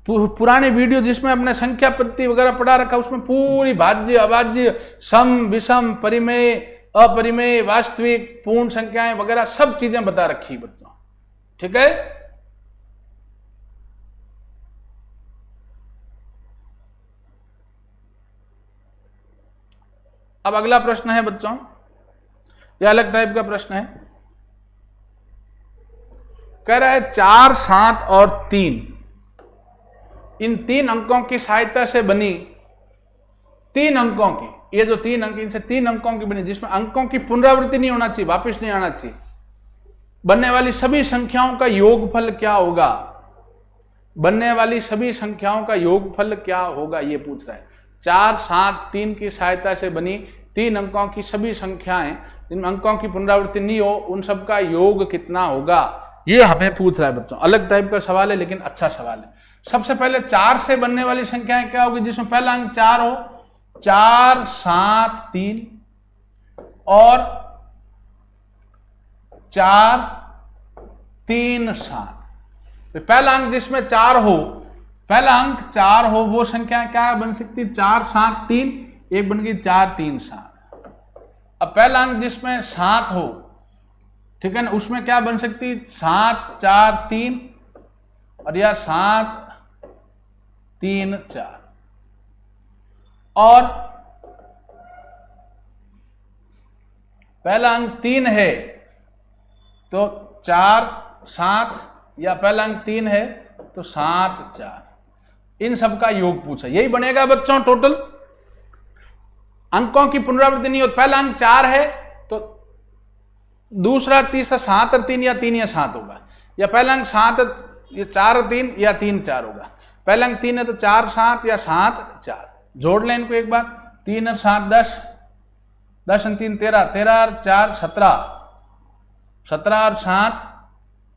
पुराने वीडियो जिसमें अपने संख्या पद्धति वगैरह पढ़ा रखा, उसमें पूरी भाज्य अभाज्य सम विषम परिमेय अपरिमेय वास्तविक पूर्ण संख्याएं वगैरह सब चीजें बता रखी बच्चों, ठीक है। अब अगला प्रश्न है बच्चों, यह अलग टाइप का प्रश्न है। कह रहा है 4, 7 और 3, इन 3 अंकों की सहायता से बनी 3 अंकों की, ये जो 3 अंक, इनसे 3 अंकों की बनी, जिसमें अंकों की पुनरावृत्ति नहीं होना चाहिए, वापस नहीं आना चाहिए, बनने वाली सभी संख्याओं का योगफल क्या होगा? बनने वाली सभी संख्याओं का योगफल क्या होगा, ये पूछ रहा है। 4, 7, 3 की सहायता से बनी 3 अंकों की सभी संख्याएं, जिनमें अंकों की पुनरावृत्ति नहीं हो, उन सब का योग कितना होगा, ये हमें पूछ रहा है बच्चों। अलग टाइप का सवाल है, लेकिन अच्छा सवाल है। सबसे पहले 4 से बनने वाली संख्याएं क्या होगी, जिसमें पहला अंक 4 हो। 4, 7, 3 और 4, 3, 7। पहला अंक जिसमें 4 हो, पहला अंक 4 हो, वो संख्या क्या बन सकती? 4, 7, 3, एक बन गई 4, 3, 7। अब पहला अंक जिसमें 7 हो, ठीक है ना, उसमें क्या बन सकती? 7, 4, 3 और या 7, 3, 4। और पहला अंक 3 है तो 4, 7, या पहला अंक 3 है तो 7, 4। इन सब का योग पूछा, यही बनेगा बच्चों टोटल। अंकों की पुनरावृत्ति नहीं हो, पहला अंक 4 है तो दूसरा तीसरा 7 और 3 या 3 या 7 होगा, या पहला अंक 7 ये 4 और 3 या 3, 4 होगा। पहला अंक 3 है तो 4, 7 या 7, 4। जोड़ लें इनको एक बार, 3 और 7 10, 10 और 3 13, 13 और 4 17, 17 और 7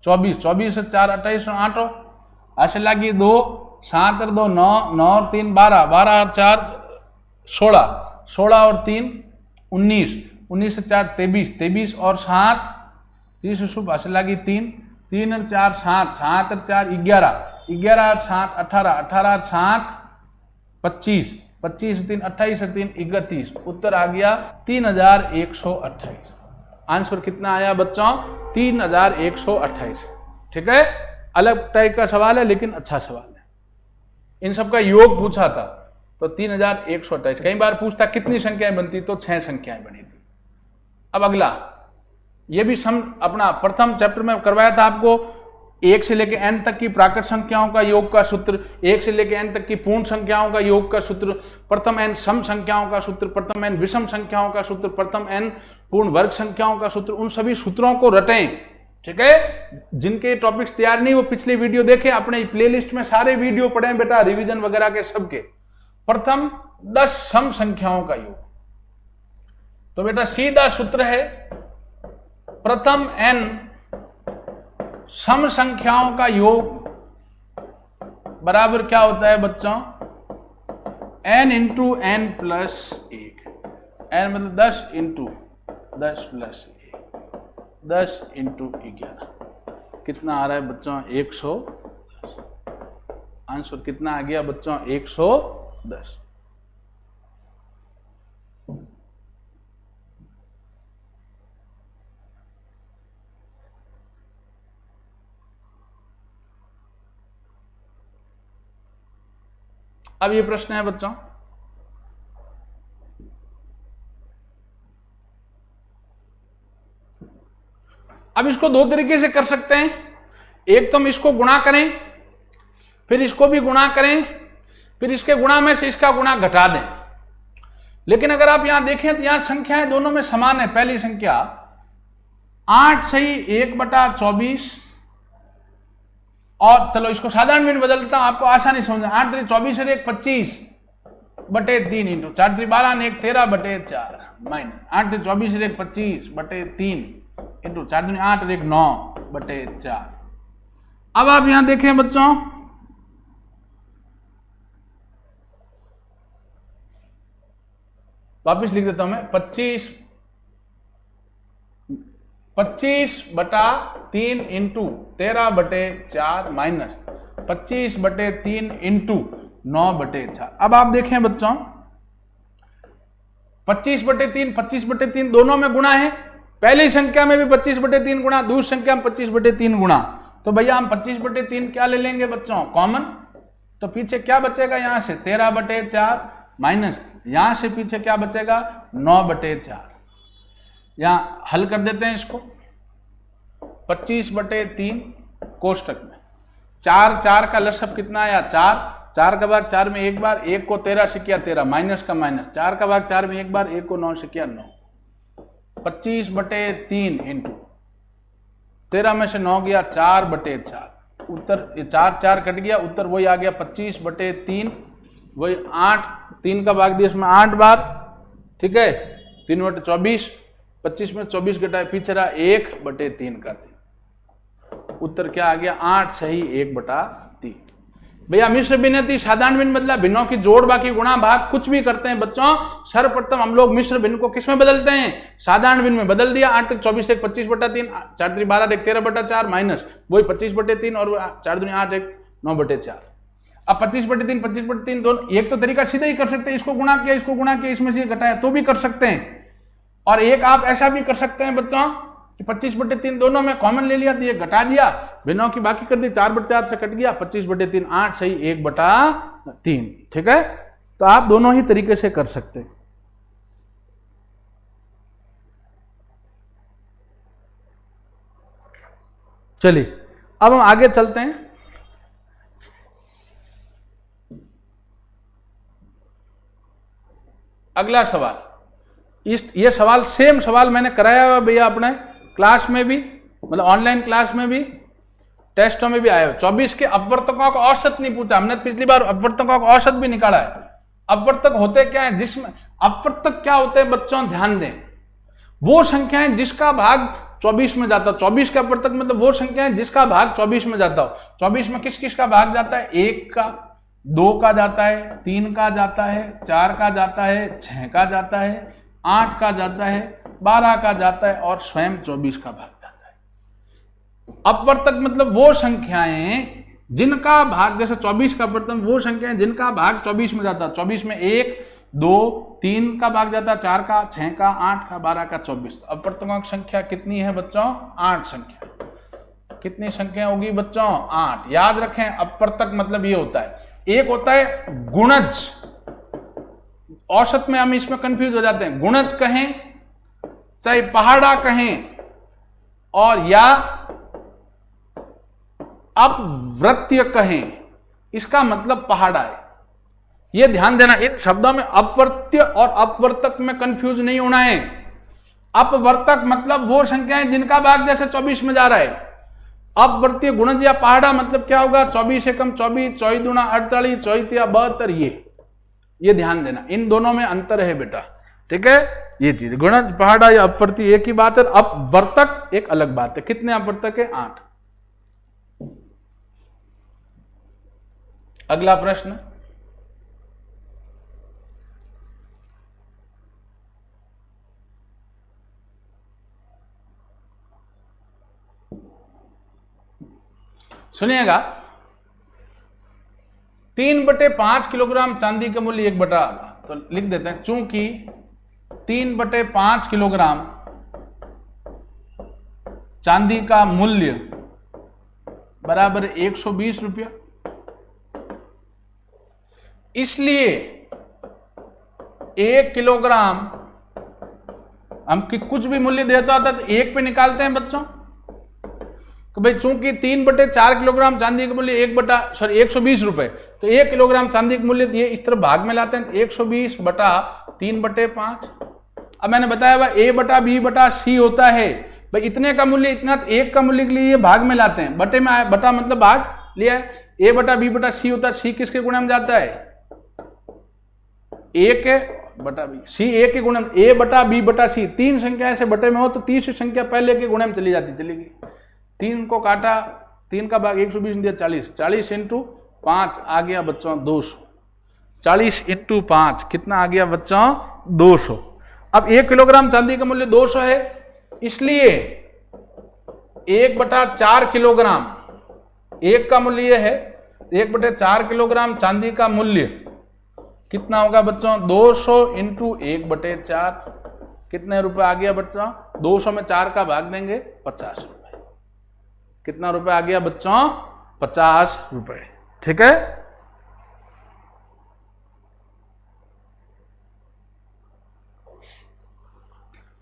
24, 24 और 4 28 और 8 ऐसे लगी 2, 7 और 2 9, 9 और 3 12, 12 और 4 16, 16 और 3 19, 19 और 4 23, 23 और 7 30 शुभ ऐसे लगी 3, 3 और 4 7, 7 और 4 11, 11 और 7 18, 18 और 7 25, 25 और 3 28 और 3 31। उत्तर आ गया 3128। आंसर कितना आया बच्चों? 3128, ठीक है। अलग टाइप का सवाल है, लेकिन अच्छा सवाल है। इन सब का योग पूछा था तो 3128। कई बार पूछता कितनी संख्याएं बनती, तो 6 संख्याएं बनी थी। अब अगला, ये भी सम अपना प्रथम चैप्टर में करवाया था आपको, 1 से लेकर n तक की प्राकृत संख्याओं का योग का सूत्र, 1 से लेकर n तक की पूर्ण संख्याओं का योग का सूत्र, प्रथम n सम संख्याओं का सूत्र, प्रथम n विषम संख्याओं का सूत्र, प्रथम n पूर्ण वर्ग संख्याओं का सूत्र। उन सभी सूत्रों को रटें, ठीक है। जिनके टॉपिक्स तैयार नहीं वो पिछले वीडियो देखें, अपने प्लेलिस्ट में सारे वीडियो पढ़ें बेटा, रिवीजन वगैरह के सबके। प्रथम 10 सम संख्याओं का योग, तो बेटा सीधा सूत्र है, प्रथम n सम संख्याओं का योग बराबर क्या होता है बच्चों? n into n plus 1। n मतलब 10 इंटू 10 प्लस 1, 10 इंटू 11 कितना आ रहा है बच्चों? 110। आंसर कितना आ गया बच्चों? 110। अब ये प्रश्न है बच्चों, अब इसको दो तरीके से कर सकते हैं। एक तो हम इसको गुणा करें, फिर इसको भी गुणा करें, फिर इसके गुणा में से इसका गुणा घटा दें। लेकिन अगर आप यहां देखें तो यहां संख्याएं दोनों में समान है। पहली संख्या 8 सही 1/24, और चलो इसको साधारण में बदल देता हूं आपको आसानी समझ। 8 3 24 और 1 25/3 इंटू 4 3 12 1 13/4 माइनस 8 3 24 और 1 25/3 इंटू 4 दूनी 8 और 1 9/4। अब आप यहां देखें बच्चों, वापिस लिख देता हूं मैं, 25/3 इंटू 13/4 माइनस 25/3 इंटू 9/4। अब आप देखें बच्चों, 25/3 दोनों में गुणा है। पहली संख्या में भी 25/3 गुणा, दूसरी संख्या में 25/3 गुणा। तो भैया हम 25/3 क्या ले लेंगे बच्चों? कॉमन। तो पीछे क्या बचेगा? यहां से 13/4 माइनस यहां से पीछे क्या बचेगा? 9/4। यहां हल कर देते हैं इसको। 25/3 कोष्टक में 4 4 का लसअप कितना आया? 4। 4 का भाग 4 में एक बार, 1 को 13 से किया 13, माइनस का माइनस। 4 का भाग 4 में एक बार, 1 को 9 से किया 9। 25/3 इंटू 13 में से 9 गया 4/4। उत्तर ये 4 4 कट गया, उत्तर वही आ गया 25/3, वही 8। 3 का भाग दिया इसमें 8 बार, ठीक है। 3/24, 25 में 24 घटाए, पीछे रहा 1/3 का 3। उत्तर क्या आ गया? 8 सही 1/3। भैया मिश्र भिन्न थी, साधारण भिन्न बदला, भिन्नों की जोड़ बाकी गुणा भाग कुछ भी करते हैं बच्चों। सर्वप्रथम हम लोग मिश्र भिन्न को किस में बदलते हैं? साधारण भिन्न में बदल दिया। 8 तक 24 1 25/3, 4 3 12 1 13/4 माइनस वही 25/3 और 4 दूनी 8 1 9/4। अब 25/3 25/3 दोनों, एक तो तरीका सीधा ही कर सकते हैं, इसको गुणा किया इसको गुणा किया, इसमें से घटाया तो भी कर सकते हैं। और एक आप ऐसा भी कर सकते हैं बच्चों कि 25/3 दोनों में कॉमन ले लिया, तो ये घटा दिया, भिन्नों की बाकी कर दी, 4/4 से कट गया, 25/3 8 सही 1/3। ठीक है, तो आप दोनों ही तरीके से कर सकते हैं। चलिए अब हम आगे चलते हैं। अगला सवाल, ये सवाल सेम सवाल मैंने कराया हुआ भैया अपने क्लास में भी, मतलब ऑनलाइन क्लास में भी, टेस्टों में भी आया। 24 के अपवर्तकों का औसत नहीं पूछा हमने, पिछली बार अपवर्तकों का औसत भी निकाला है। अपवर्तक होते क्या है? जिसमें अपवर्तक क्या होते हैं बच्चों, ध्यान दें, वो संख्याएं जिसका भाग 24 में जाता हो। 24 का अपवर्तक मतलब वो संख्याएं जिसका भाग 24 में जाता हो। 24 में किस किस का भाग जाता है? 1 का, 2 का जाता है, 3 का जाता है, 4 का जाता है, 6 का जाता है, 8 का जाता है, 12 का जाता है और स्वयं 24 का भाग जाता है। अपवर्तक मतलब वो संख्याएं जिनका भाग, जैसे 24 का अपवर्तक वो संख्याएं जिनका भाग 24 में जाता है। 24 में 1, 2, 3 का भाग जाता है, 4 का, 6 का, 8 का, 12 का, 24। अपवर्तकों की संख्या कितनी है बच्चों? 8 संख्या। कितनी संख्या होगी बच्चों? 8। याद रखें, अपवर्तक मतलब ये होता है, एक होता है गुणज, औसत में हम इसमें कंफ्यूज हो जाते हैं। गुणज कहें चाहे पहाड़ा कहें, और या अपवृत्य कहें, इसका मतलब पहाड़ा है। यह ध्यान देना, इन शब्दों में अपवर्त्य और अपवर्तक में कंफ्यूज नहीं होना है। अपवर्तक मतलब वो संख्याएं जिनका भाग जैसे 24 में जा रहा है। अपवर्तीय गुणज या पहाड़ा मतलब क्या होगा? 24 एकम 24, 24 दूना 48, 24 तिया 72। ये ध्यान देना, इन दोनों में अंतर है बेटा। ठीक है, ये चीज गुणज पहाड़ा या अपवर्ती एक ही बात है, अपवर्तक एक अलग बात है। कितने अपवर्तक है? 8। अगला प्रश्न, सुनिएगा, 3/5 किलोग्राम चांदी का मूल्य 1/, तो लिख देते हैं, चूंकि 3/5 किलोग्राम चांदी का मूल्य बराबर 120 रुपया, इसलिए 1 किलोग्राम हम कि कुछ भी मूल्य देता होता है तो 1 पे निकालते हैं बच्चों, तो भाई चूंकि 3/4 किलोग्राम चांदी का मूल्य 120 रुपए, तो 1 किलोग्राम चांदी का मूल्य दिए, इस तरफ भाग में लाते हैं, 120 बटा 3/5। अब मैंने बताया भाई A/B/C होता है, भाई इतने का मूल्य इतना, 1 का मूल्य के लिए ये भाग में लाते हैं, बटे में आया, बटा मतलब भाग लिया है, A/B/C होता है, C किसके गुणे में जाता है, A के बटा B, C A के गुणे में, A/B/C, 3 संख्या ऐसे बटे में हो तो तीसरी संख्या पहले के गुणे में चली जाती, चलेगी। 3 को काटा, 3 का भाग 120 दिया 40, 40 × 5 आ गया बच्चों 200, 40 × 5 कितना आ गया बच्चों 200। अब 1 किलोग्राम चांदी का मूल्य 200 है, इसलिए 1/4 किलोग्राम, 1 का मूल्य यह है, 1/4 किलोग्राम चांदी का मूल्य कितना होगा बच्चों 200 × 1/4, कितने रुपए आ गया बच्चों, 200 में 4 का भाग देंगे 50 रुपए, कितना रुपए आ गया बच्चों 50 रुपए, ठीक है।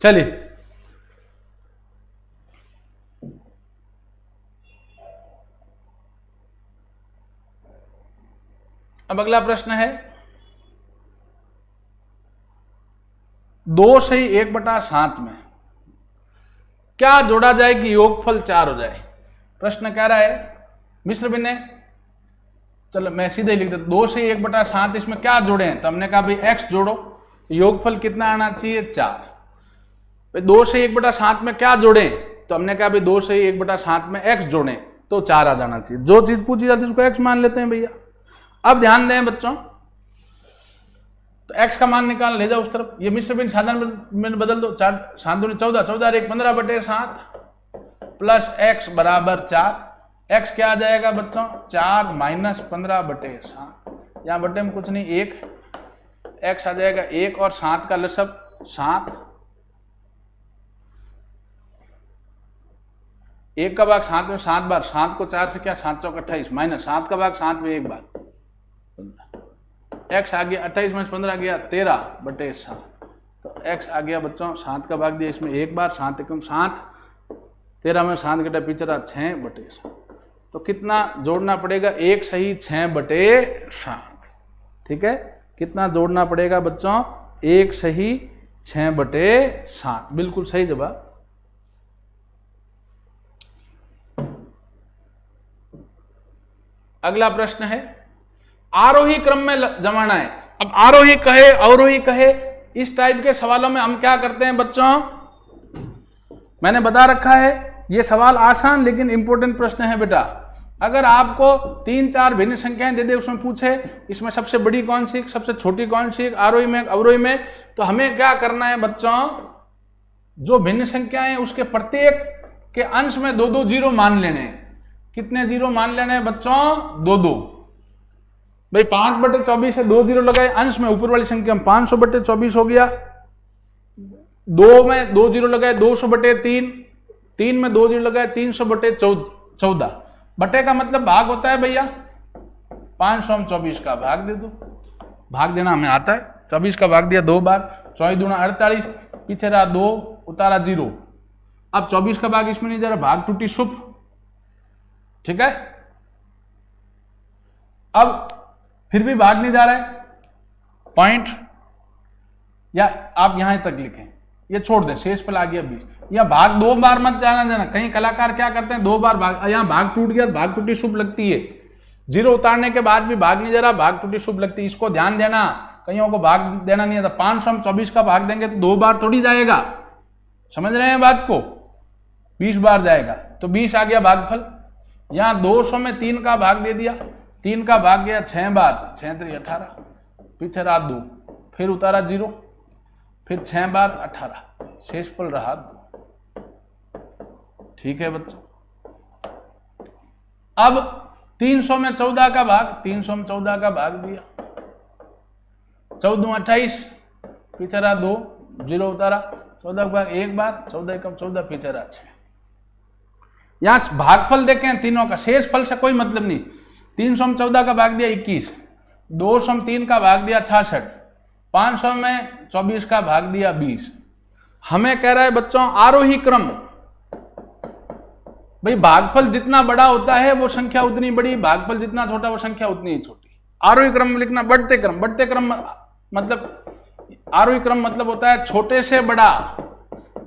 चलिए अब अगला प्रश्न है, 2 से 1/7 में क्या जोड़ा जाए कि योगफल 4 हो जाए। प्रश्न कह रहा है मिश्र भिन्न, चलो मैं सीधे लिख देता, 2 से 1/7 इसमें क्या जोड़े हैं, तो हमने कहा भाई x जोड़ो, योगफल कितना आना चाहिए 4। भाई 2 से 1/7 में क्या जोड़े, तो हमने कहा भाई 2 से 1/7 में x जोड़े तो 4 आ जाना चाहिए, जो चीज पूछी जाती है उसको x मान लेते हैं भैया। अब ध्यान दें बच्चों, तो x का मान निकाल ले जाओ उस तरफ, ये मिश्र भिन्न साधारण में बदल दो, 4 7 दूनी 14, 14 और 1 15/7 प्लस x बराबर 4, x क्या आ जाएगा बच्चों 4 - 15/7, यहाँ बटे में कुछ नहीं 1, x आ जाएगा 1 और 7 का लसब 7, 1 का भाग 7 में 7 बार, 7 को 4 से क्या 7 चौक 28 माइनस 7 का भाग 7 में 1 बार, x आ गया 28 में 15 गया 13/7, तो x आ गया बच्चों 7 का भाग दिया इसमें 1 बार, 7 × 7, 13 में 7 घटा पीछे रहा 6/7, तो कितना जोड़ना पड़ेगा, 1 सही 6/7, ठीक है, कितना जोड़ना पड़ेगा बच्चों 1 सही 6/7, बिल्कुल सही जवाब। अगला प्रश्न है, आरोही क्रम में जमाना है। अब आरोही कहे अवरोही कहे, इस टाइप के सवालों में हम क्या करते हैं बच्चों, मैंने बता रखा है ये सवाल आसान लेकिन इंपॉर्टेंट प्रश्न है बेटा। अगर आपको 3-4 भिन्न संख्याएं दे दे, उसमें पूछे इसमें सबसे बड़ी कौन सी, सबसे छोटी कौन सी, आरोही में अवरोही में, तो हमें क्या करना है बच्चों, जो भिन्न संख्याएं उसके प्रत्येक के अंश में 2-2 जीरो मान लेने हैं। कितने जीरो मान लेने हैं बच्चों 2-2, भाई 5/24 है, 2 जीरो लगाए अंश में, ऊपर वाली संख्या में 500/24 हो गया, 2 में 2 जीरो लगाए 200/3, 3 में 2 जीरो लगाए 300/14, बटे का मतलब भाग होता है भैया, 500 में 24 का भाग दे दो, भाग देना हमें आता है, 24 का भाग दिया 2 बार, 24 दूना 48, पीछे रहा 2 उतारा 0, अब 24 का भाग इसमें नहीं जा रहा, भाग टूटी शुभ, ठीक है। अब फिर भी भाग नहीं जा रहा है, पॉइंट, या आप यहां तक लिखें, ये छोड़ दें, शेष पर आ गया 20, या भाग 2 बार मत जाना देना, कहीं कलाकार क्या करते हैं 2 बार भाग, यहां भाग टूट गया, भाग टूटी शुभ लगती है, 0 उतारने के बाद भी भाग नहीं जा रहा, भाग टूटी शुभ लगती है, इसको ध्यान देना, कईयों को भाग देना नहीं आता, 500 में 24 का भाग देंगे तो 2 बार थोड़ी जाएगा, समझ रहे हैं बात को, 20 बार जाएगा, तो 20 आ गया भागफल। यहां 200 में 3 का भाग दे दिया, 3 का भाग गया 6 बार, 6 3 18, पीछे रहा 2, फिर उतारा 0, फिर 6 बार 18, शेषफल रहा 2, ठीक है बच्चों। अब 300 में 14 का भाग, 300 में 14 का भाग दिया, 14 28, पीछे रहा 2, 0 उतारा, 14 का भाग एक बार, 14 कम 14, पीछे रहा 6। यहां भागफल देखें तीनों का, शेष फल से कोई मतलब नहीं। 300 में 14 का भाग दिया 21, 200 में 3 का भाग दिया 66, 500 में 24 का भाग दिया 20। हमें कह रहा है बच्चों आरोही क्रम, भाई भागफल जितना बड़ा होता है वो संख्या उतनी बड़ी, भागफल जितना छोटा वो संख्या उतनी ही छोटी। आरोही क्रम में लिखना बढ़ते क्रम, बढ़ते क्रम मतलब आरोही क्रम मतलब होता है छोटे से बड़ा,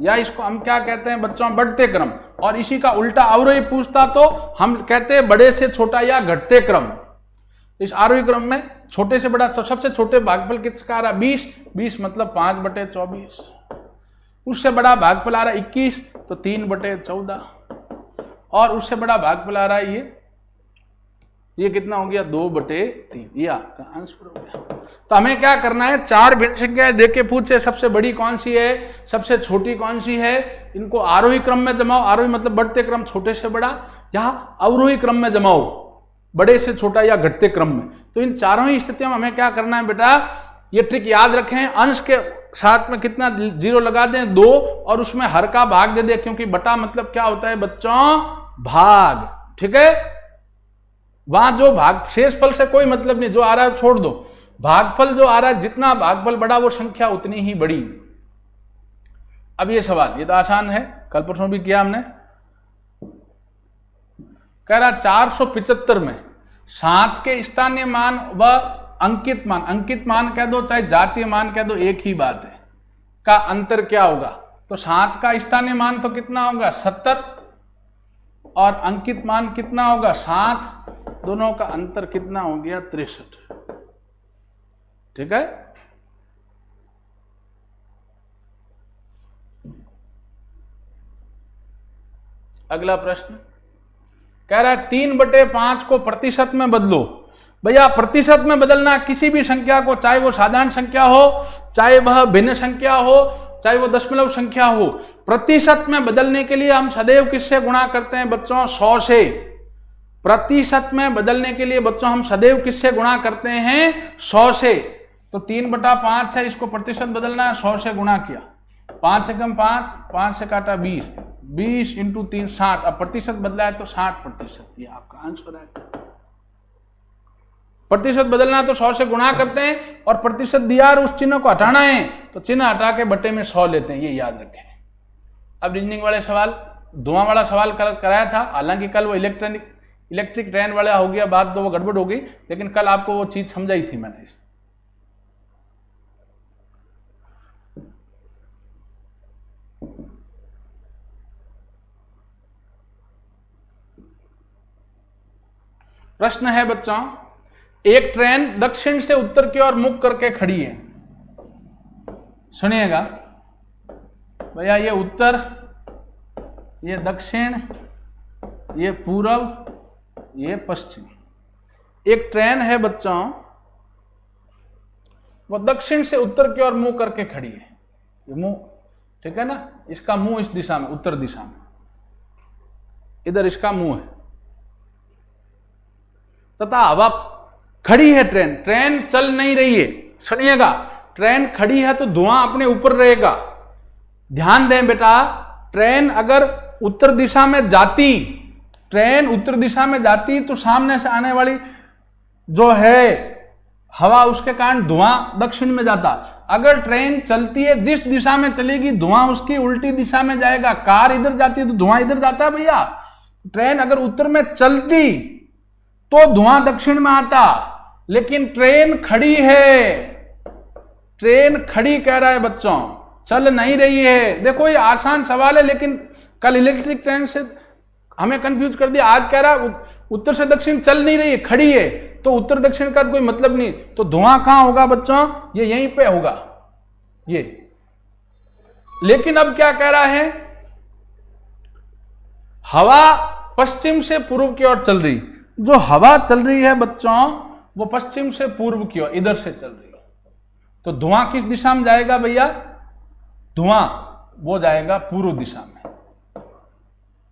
या इसको हम क्या कहते हैं बच्चों बढ़ते क्रम। और इसी का उल्टा अवरोही पूछता तो हम कहते हैं बड़े से छोटा या घटते क्रम। इस आरोही क्रम में छोटे से बड़ा सबसे छोटे भागफल किसका आ रहा 20, 20 मतलब 5/24। उससे बड़ा भागफल आ रहा 21 तो 3/14, और उससे बड़ा भागफल आ रहा है ये कितना हो गया 2/3। ये आपका आंसर हो गया। तो हमें क्या करना है, 4 भिन्न संख्याएं देख के पूछे सबसे बड़ी कौन सी है, सबसे छोटी कौन सी है, इनको आरोही क्रम में जमाओ, आरोही मतलब बढ़ते क्रम छोटे से बड़ा, या अवरोही क्रम में जमाओ बड़े से छोटा या घटते क्रम में। तो इन चारों ही स्थितियों में हमें क्या करना है बेटा, ये ट्रिक याद रखें। अंश के साथ में कितना 0 लगा दें 2, और उसमें हर का भाग दे दे, क्योंकि बटा मतलब क्या होता है बच्चों भाग, ठीक है। वहां जो भाग शेष फल से कोई मतलब नहीं, जो आ रहा है छोड़ दो, भागफल जो आ रहा है जितना भागफल बड़ा वो संख्या उतनी ही बड़ी। अब ये सवाल, ये तो आसान है, कल परसों भी किया हमने। कह रहा 475 में 7 के स्थानीय मान व अंकित मान, अंकित मान कह दो चाहे जातीय मान कह दो एक ही बात है, का अंतर क्या होगा। तो 7 का स्थानीय मान तो कितना होगा 70, और अंकित मान कितना होगा 7, दोनों का अंतर कितना हो गया 63, ठीक है। अगला प्रश्न कह रहा है 3/5 को प्रतिशत में बदलो। भैया प्रतिशत में बदलना किसी भी संख्या को, चाहे वो साधारण संख्या हो, चाहे वह भिन्न संख्या हो, चाहे वो दशमलव संख्या हो, प्रतिशत में बदलने के लिए हम सदैव किससे गुणा करते हैं बच्चों 100 से। प्रतिशत में बदलने के लिए बच्चों हम सदैव किससे गुणा करते हैं 100 से। तो 3/5 है, इसको प्रतिशत बदलना है, 100 से गुणा किया, 5 से कम 5, 5 से काटा 20, 20 × 3 60। अब प्रतिशत बदला है तो 60%, ये आपका आंसर है। प्रतिशत बदलना तो 100 से गुणा करते हैं, और प्रतिशत दिया और उस चिन्ह को हटाना है तो चिन्ह हटा के बटे में 100 लेते हैं, ये याद रखें। अब रीजनिंग वाले सवाल, धुआं वाला सवाल कल कराया था, हालांकि कल वो इलेक्ट्रिक ट्रेन वाला हो गया, बात तो वो गड़बड़ हो गई, लेकिन कल आपको वो चीज समझाई थी मैंने। प्रश्न है बच्चों, एक ट्रेन दक्षिण से उत्तर की ओर मुख करके खड़ी है। सुनिएगा भैया, ये उत्तर, ये दक्षिण, ये पूर्व, ये पश्चिम। एक ट्रेन है बच्चों, वो दक्षिण से उत्तर की ओर मुंह करके खड़ी है। ये मुंह, ठीक है ना, इसका मुंह इस दिशा में, उत्तर दिशा में, इधर इसका मुंह है, तथा हवा खड़ी है। ट्रेन चल नहीं रही है। सुनिएगा, ट्रेन खड़ी है तो धुआं अपने ऊपर रहेगा। ध्यान दें बेटा, ट्रेन अगर उत्तर दिशा में जाती, ट्रेन उत्तर दिशा में जाती तो सामने से आने वाली जो है हवा, उसके कारण धुआं दक्षिण में जाता। अगर ट्रेन चलती है जिस दिशा में चलेगी, धुआं उसकी उल्टी दिशा में जाएगा। कार इधर जाती है तो धुआं इधर जाता है भैया। ट्रेन अगर उत्तर में चलती तो धुआं दक्षिण में आता, लेकिन ट्रेन खड़ी है, ट्रेन खड़ी कह रहा है बच्चों, चल नहीं रही है। देखो ये आसान सवाल है, लेकिन कल इलेक्ट्रिक ट्रेन से हमें कंफ्यूज कर दिया। आज कह रहा उत्तर से दक्षिण चल नहीं रही है, खड़ी है, तो उत्तर दक्षिण का कोई मतलब नहीं। तो धुआं कहां होगा बच्चों, ये यहीं पे होगा ये। लेकिन अब क्या कह रहा है, हवा पश्चिम से पूर्व की ओर चल रही। जो हवा चल रही है बच्चों, वो पश्चिम से पूर्व की ओर, इधर से चल रही है। तो धुआं किस दिशा में जाएगा भैया, धुआं वो जाएगा पूर्व दिशा में।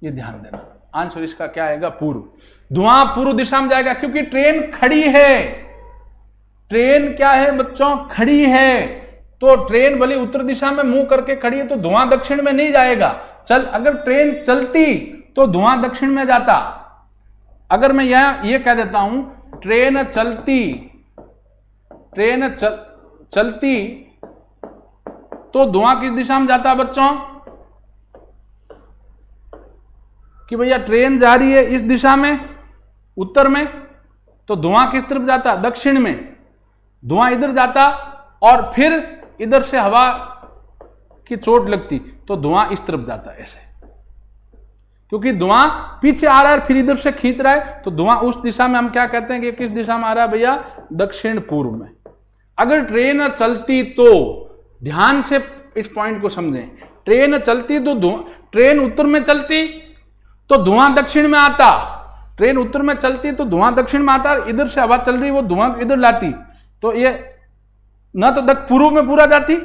ये ध्यान देना। आंसर इसका क्या आएगा? पूर्व। धुआं पूर्व दिशा में जाएगा क्योंकि ट्रेन खड़ी है। ट्रेन क्या है बच्चों? खड़ी है। तो ट्रेन भले उत्तर दिशा में मुंह करके खड़ी है तो धुआं दक्षिण में नहीं जाएगा। अगर ट्रेन चलती तो धुआं दक्षिण में जाता। अगर मैं यहां ये कह देता हूं ट्रेन चलती तो धुआं किस दिशा में जाता बच्चों? कि भैया ट्रेन जा रही है इस दिशा में, उत्तर में, तो धुआं किस तरफ जाता? दक्षिण में। धुआं इधर जाता और फिर इधर से हवा की चोट लगती तो धुआं इस तरफ जाता ऐसे, क्योंकि धुआं पीछे आ रहा है फिर इधर से खींच रहा है तो धुआं उस दिशा में हम क्या कहते हैं कि किस दिशा में आ रहा है भैया? दक्षिण पूर्व में। अगर ट्रेन चलती तो ध्यान से इस पॉइंट को समझें, ट्रेन चलती तो ट्रेन उत्तर में चलती तो धुआं दक्षिण में आता। ट्रेन उत्तर में चलती तो धुआं दक्षिण में आता, इधर से हवा चल रही वो धुआं इधर लाती तो ये न तो पूर्व में पूरा जाती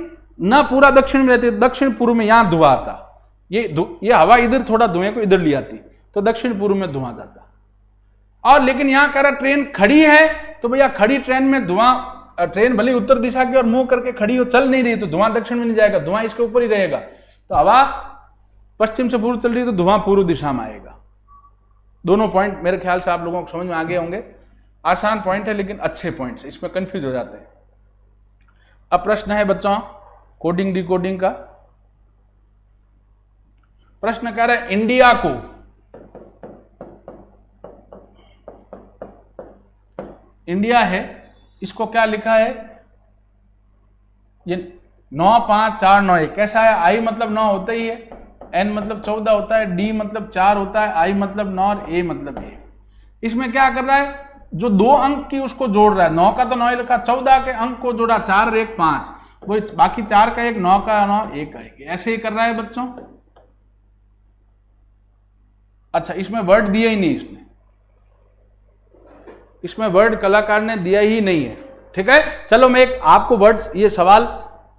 न पूरा दक्षिण में रहती, दक्षिण पूर्व में यहां धुआं आता। ये हवा इधर थोड़ा धुएं को इधर ले आती तो दक्षिण पूर्व में धुआं जाता। और लेकिन यहां कह रहा ट्रेन खड़ी है तो भैया खड़ी ट्रेन में धुआं, ट्रेन भले उत्तर दिशा की ओर मुंह करके खड़ी हो, चल नहीं रही तो धुआं दक्षिण में नहीं जाएगा, धुआं इसके ऊपर ही रहेगा। तो हवा पश्चिम से पूर्व चल रही तो धुआं पूर्व दिशा में आएगा। दोनों पॉइंट मेरे ख्याल से आप लोगों को समझ में आ गए होंगे। आसान पॉइंट है लेकिन अच्छे पॉइंट्स, इसमें कंफ्यूज हो जाते हैं। अब प्रश्न है बच्चों कोडिंग डिकोडिंग का। प्रश्न कह रहा है इंडिया को इंडिया है, इसको क्या लिखा है? ये 9 5 4 9 कैसा है? आई मतलब 9 होता ही है, एन मतलब 14 होता है, डी मतलब 4 होता है, आई मतलब 9 और ए मतलब ए। इसमें क्या कर रहा है? जो 2 अंक की उसको जोड़ रहा है। 9 का तो 9 लिखा, 14 के अंक को जोड़ा, 4 और 1 5, वो बाकी 4 का 1, 9 का 9, 1 का 1, ऐसे ही कर रहा है बच्चों। अच्छा, इसमें वर्ड दिया ही नहीं, इसमें वर्ड कलाकार ने दिया ही नहीं है। ठीक है, चलो मैं एक आपको वर्ड, ये सवाल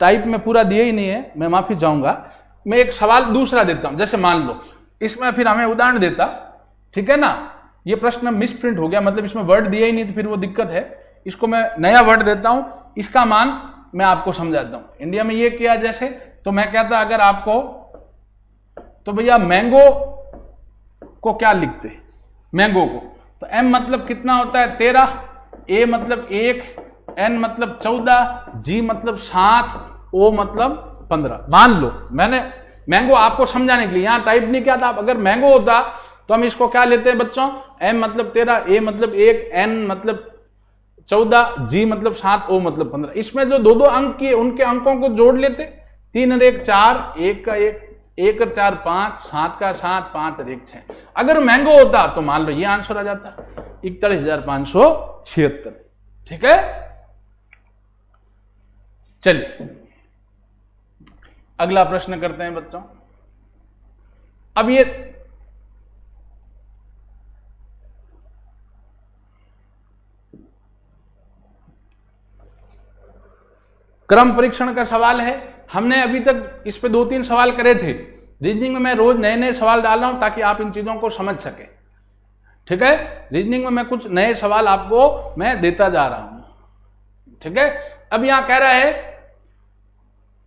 टाइप में पूरा दिया ही नहीं है, मैं माफी चाहूंगा। मैं एक सवाल दूसरा देता हूं, जैसे मान लो इसमें फिर हमें उदाहरण देता, ठीक है ना। ये प्रश्न मिसप्रिंट हो गया, मतलब इसमें वर्ड दिया ही नहीं तो फिर वो दिक्कत है। इसको मैं नया वर्ड देता हूं, इसका मान मैं आपको समझाता हूं। इंडिया में ये किया जैसे, तो मैं कहता अगर आपको, तो भैया मैंगो को क्या लिखते? मैंगो को तो एम मतलब कितना होता है? 13, ए मतलब 1, एन मतलब 14, जी मतलब 7, ओ मतलब 15। मान लो मैंने मैंगो आपको समझाने के लिए यहां टाइप नहीं किया था। अगर मैंगो होता तो हम इसको क्या लेते हैं बच्चों? एम मतलब 13, ए मतलब 1, एन मतलब 14, जी मतलब 7, ओ मतलब 15। इसमें जो 2 अंक किए उनके अंकों को जोड़ लेते, 3 और 1 4, 1 का 1, 1 और 4 5, 7 का 7, 5 और 1 6। अगर मैंगो होता तो मान लो ये आंसर आ जाता 41,576। ठीक है, चलिए अगला प्रश्न करते हैं बच्चों। अब ये क्रम परीक्षण का सवाल है। हमने अभी तक इस पे 2-3 सवाल करे थे। रीजनिंग में मैं रोज नए नए सवाल डाल रहा हूं ताकि आप इन चीजों को समझ सके। ठीक है, रीजनिंग में मैं कुछ नए सवाल आपको मैं देता जा रहा हूं। ठीक है, अब यहां कह रहा है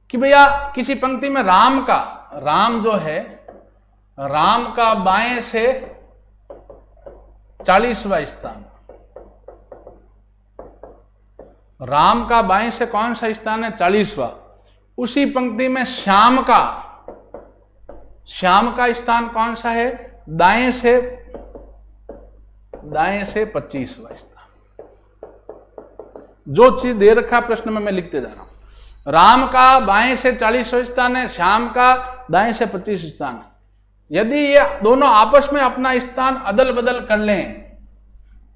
कि भैया किसी पंक्ति में राम जो है, राम का बाएं से 40वां स्थान, राम का बाएं से कौन सा स्थान है? 40वां। उसी पंक्ति में श्याम का स्थान कौन सा है? दाएं से 25वां स्थान। जो चीज दे रखा प्रश्न में मैं लिखते जा रहा हूं। राम का बाएं से 40वां स्थान है, श्याम का दाएं से 25 स्थान है। यदि ये दोनों आपस में अपना स्थान अदल बदल कर लें,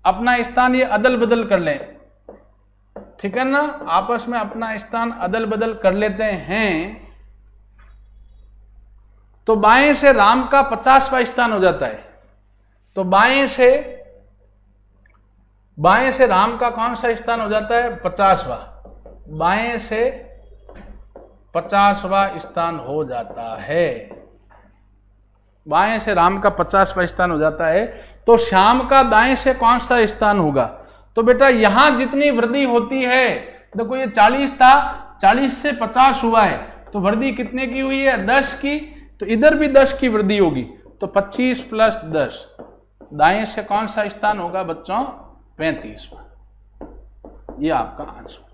अपना स्थान ये अदल बदल कर लें, ठीक है ना, आपस में अपना स्थान अदल बदल कर लेते हैं, तो बाएं से राम का 50वां स्थान हो जाता है। तो बाएं से राम का कौन सा स्थान हो जाता है? 50वां। बाएं से 50वां स्थान हो जाता है। बाएं से राम का 50वां स्थान हो जाता है, तो श्याम का दाएं से कौन सा स्थान होगा? तो बेटा यहां जितनी वृद्धि होती है, देखो ये 40 था, 40 से 50 हुआ है, तो वृद्धि कितने की हुई है? 10 की। तो इधर भी 10 की वृद्धि होगी, तो 25 + 10, दाएं से कौन सा स्थान होगा बच्चों? 35वां। ये आपका आंसर।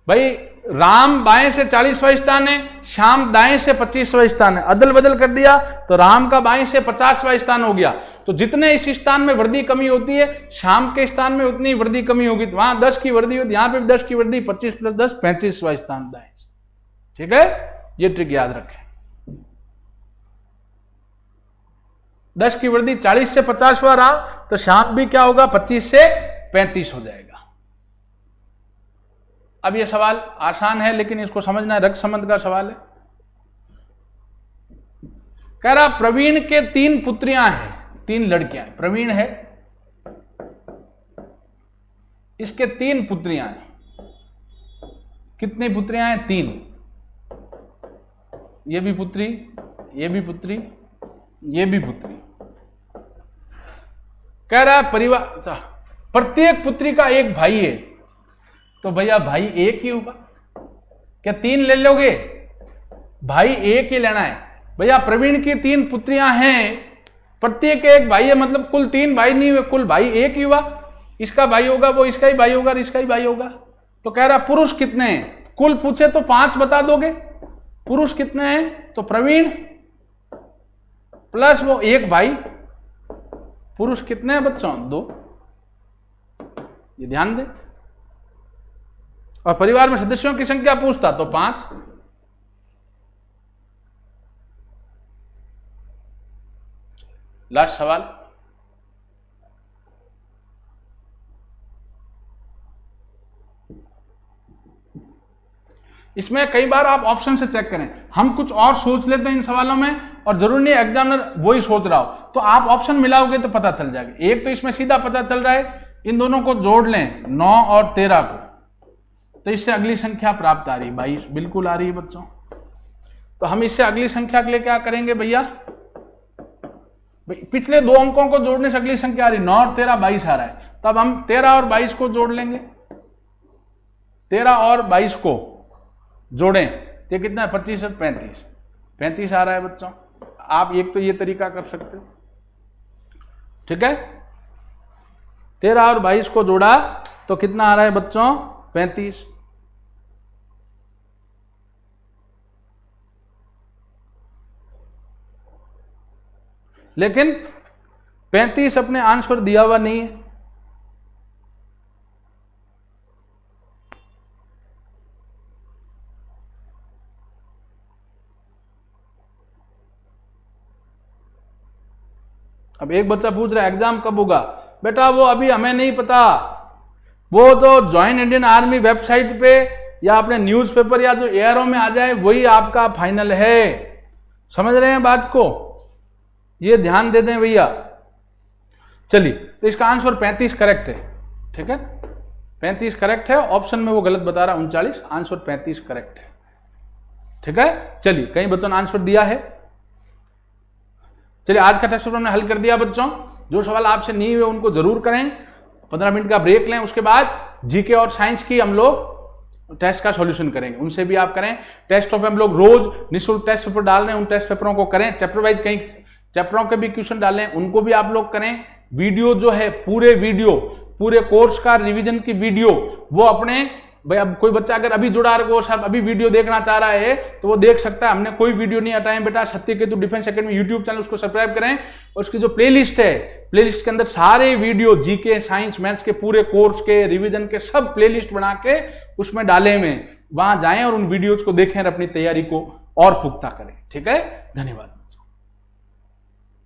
भाई राम बाएं से 40वां स्थान है, श्याम दाएं से 25वां स्थान है, अदल बदल कर दिया तो राम का बाएं से 50वां स्थान हो गया। तो जितने इस स्थान में वृद्धि कमी होती है, श्याम के स्थान में उतनी वृद्धि कमी होगी। तो वहां 10 की वृद्धि होती है, यहां पे भी 10 की वृद्धि, 25 + 10 35वां स्थान दाएं से। ठीक है, ये ट्रिक याद रखें। 10 की वृद्धि 40 से 50वां रहा, तो श्याम भी क्या होगा? 25 से 35 हो जाएगा। अब ये सवाल आसान है, लेकिन इसको समझना है, रक्त संबंध का सवाल है। कह रहा प्रवीण के 3 पुत्रियां हैं, 3 लड़कियां हैं। प्रवीण है, इसके 3 पुत्रियां हैं। कितनी पुत्रियां हैं? 3। ये भी पुत्री, ये भी पुत्री, ये भी पुत्री। कह रहा परिवार, प्रत्येक पुत्री का एक भाई है, तो भैया भाई एक ही होगा। क्या 3 ले लोगे? भाई एक ही लेना है। भैया प्रवीण की 3 पुत्रियां हैं, प्रत्येक एक भाई है, मतलब कुल 3 भाई नहीं हुए, कुल भाई एक ही हुआ। इसका भाई होगा, वो इसका ही भाई होगा, और इसका ही भाई होगा। तो कह रहा पुरुष कितने हैं? कुल पूछे तो 5 बता दोगे। पुरुष कितने हैं? तो प्रवीण प्लस वो एक भाई। पुरुष कितने हैं बच्चों? 2। ये ध्यान दें। और परिवार में सदस्यों की संख्या पूछता तो 5। लास्ट सवाल। इसमें कई बार आप ऑप्शन से चेक करें, हम कुछ और सोच लेते हैं इन सवालों में, और जरूरी नहीं एग्जामिनर वही सोच रहा हो, तो आप ऑप्शन मिलाओगे तो पता चल जाएगा। एक तो इसमें सीधा पता चल रहा है, इन दोनों को जोड़ लें 9 और 13 को, तो इससे अगली संख्या प्राप्त आ रही है 22, बिल्कुल आ रही है बच्चों। तो हम इससे अगली संख्या के लिए क्या करेंगे भैया? पिछले 2 अंकों को जोड़ने से अगली संख्या आ रही, 9 और 13 22 आ रहा है, तब हम 13 और 22 को जोड़ लेंगे। 13 और 22 को जोड़ें तो कितना है? 25 और 35, 35 आ रहा है बच्चों। आप एक तो ये तरीका कर सकते हो, ठीक है। 13 और 22 को जोड़ा तो कितना आ रहा है बच्चों? 35। लेकिन 35 अपने आंसर दिया हुआ नहीं है। अब एक बच्चा पूछ रहा है एग्जाम कब होगा? बेटा वो अभी हमें नहीं पता, वो तो ज्वाइन इंडियन आर्मी वेबसाइट पे या अपने न्यूज़पेपर या जो एआरओ में आ जाए वही आपका फाइनल है। समझ रहे हैं बात को? ये ध्यान दे दें भैया। चलिए, तो इसका आंसर 35 करेक्ट है, ठीक है। 35 करेक्ट है, ऑप्शन में वो गलत बता रहा 39, आंसर 35 करेक्ट है, ठीक है। चलिए, कई बच्चों ने आंसर दिया है। चलिए, आज का टेस्ट पेपर हमने हल कर दिया बच्चों। जो सवाल आपसे नहीं हुए उनको जरूर करें, 15 मिनट का ब्रेक लें, उसके बाद जीके और साइंस की हम लोग टेस्ट का सॉल्यूशन करेंगे, उनसे भी आप करें। टेस्टों पे हम लोग रोज निःशुल्क टेस्ट पेपर डाल रहे हैं, उन टेस्ट पेपरों को करें। चैप्टर वाइज कई चैप्टरों के भी क्वेश्चन डालें, उनको भी आप लोग करें। वीडियो जो है पूरे कोर्स का रिवीजन की वीडियो वो अपने भाई, अब कोई बच्चा अगर अभी जुड़ा रहा है, अभी वीडियो देखना चाह रहा है तो वो देख सकता है। हमने कोई वीडियो नहीं हटाए बेटा। Satyaketu defence academy YouTube channel, उसको सब्सक्राइब करें। और उसकी जो प्लेलिस्ट है, प्लेलिस्ट के अंदर सारे वीडियो जीके साइंस मैथ्स के पूरे कोर्स के रिवीजन के सब प्लेलिस्ट बना के उसमें डाले हुए, वहां जाएं और उन वीडियोज को देखें और अपनी तैयारी को और पुख्ता करें, ठीक है। धन्यवाद।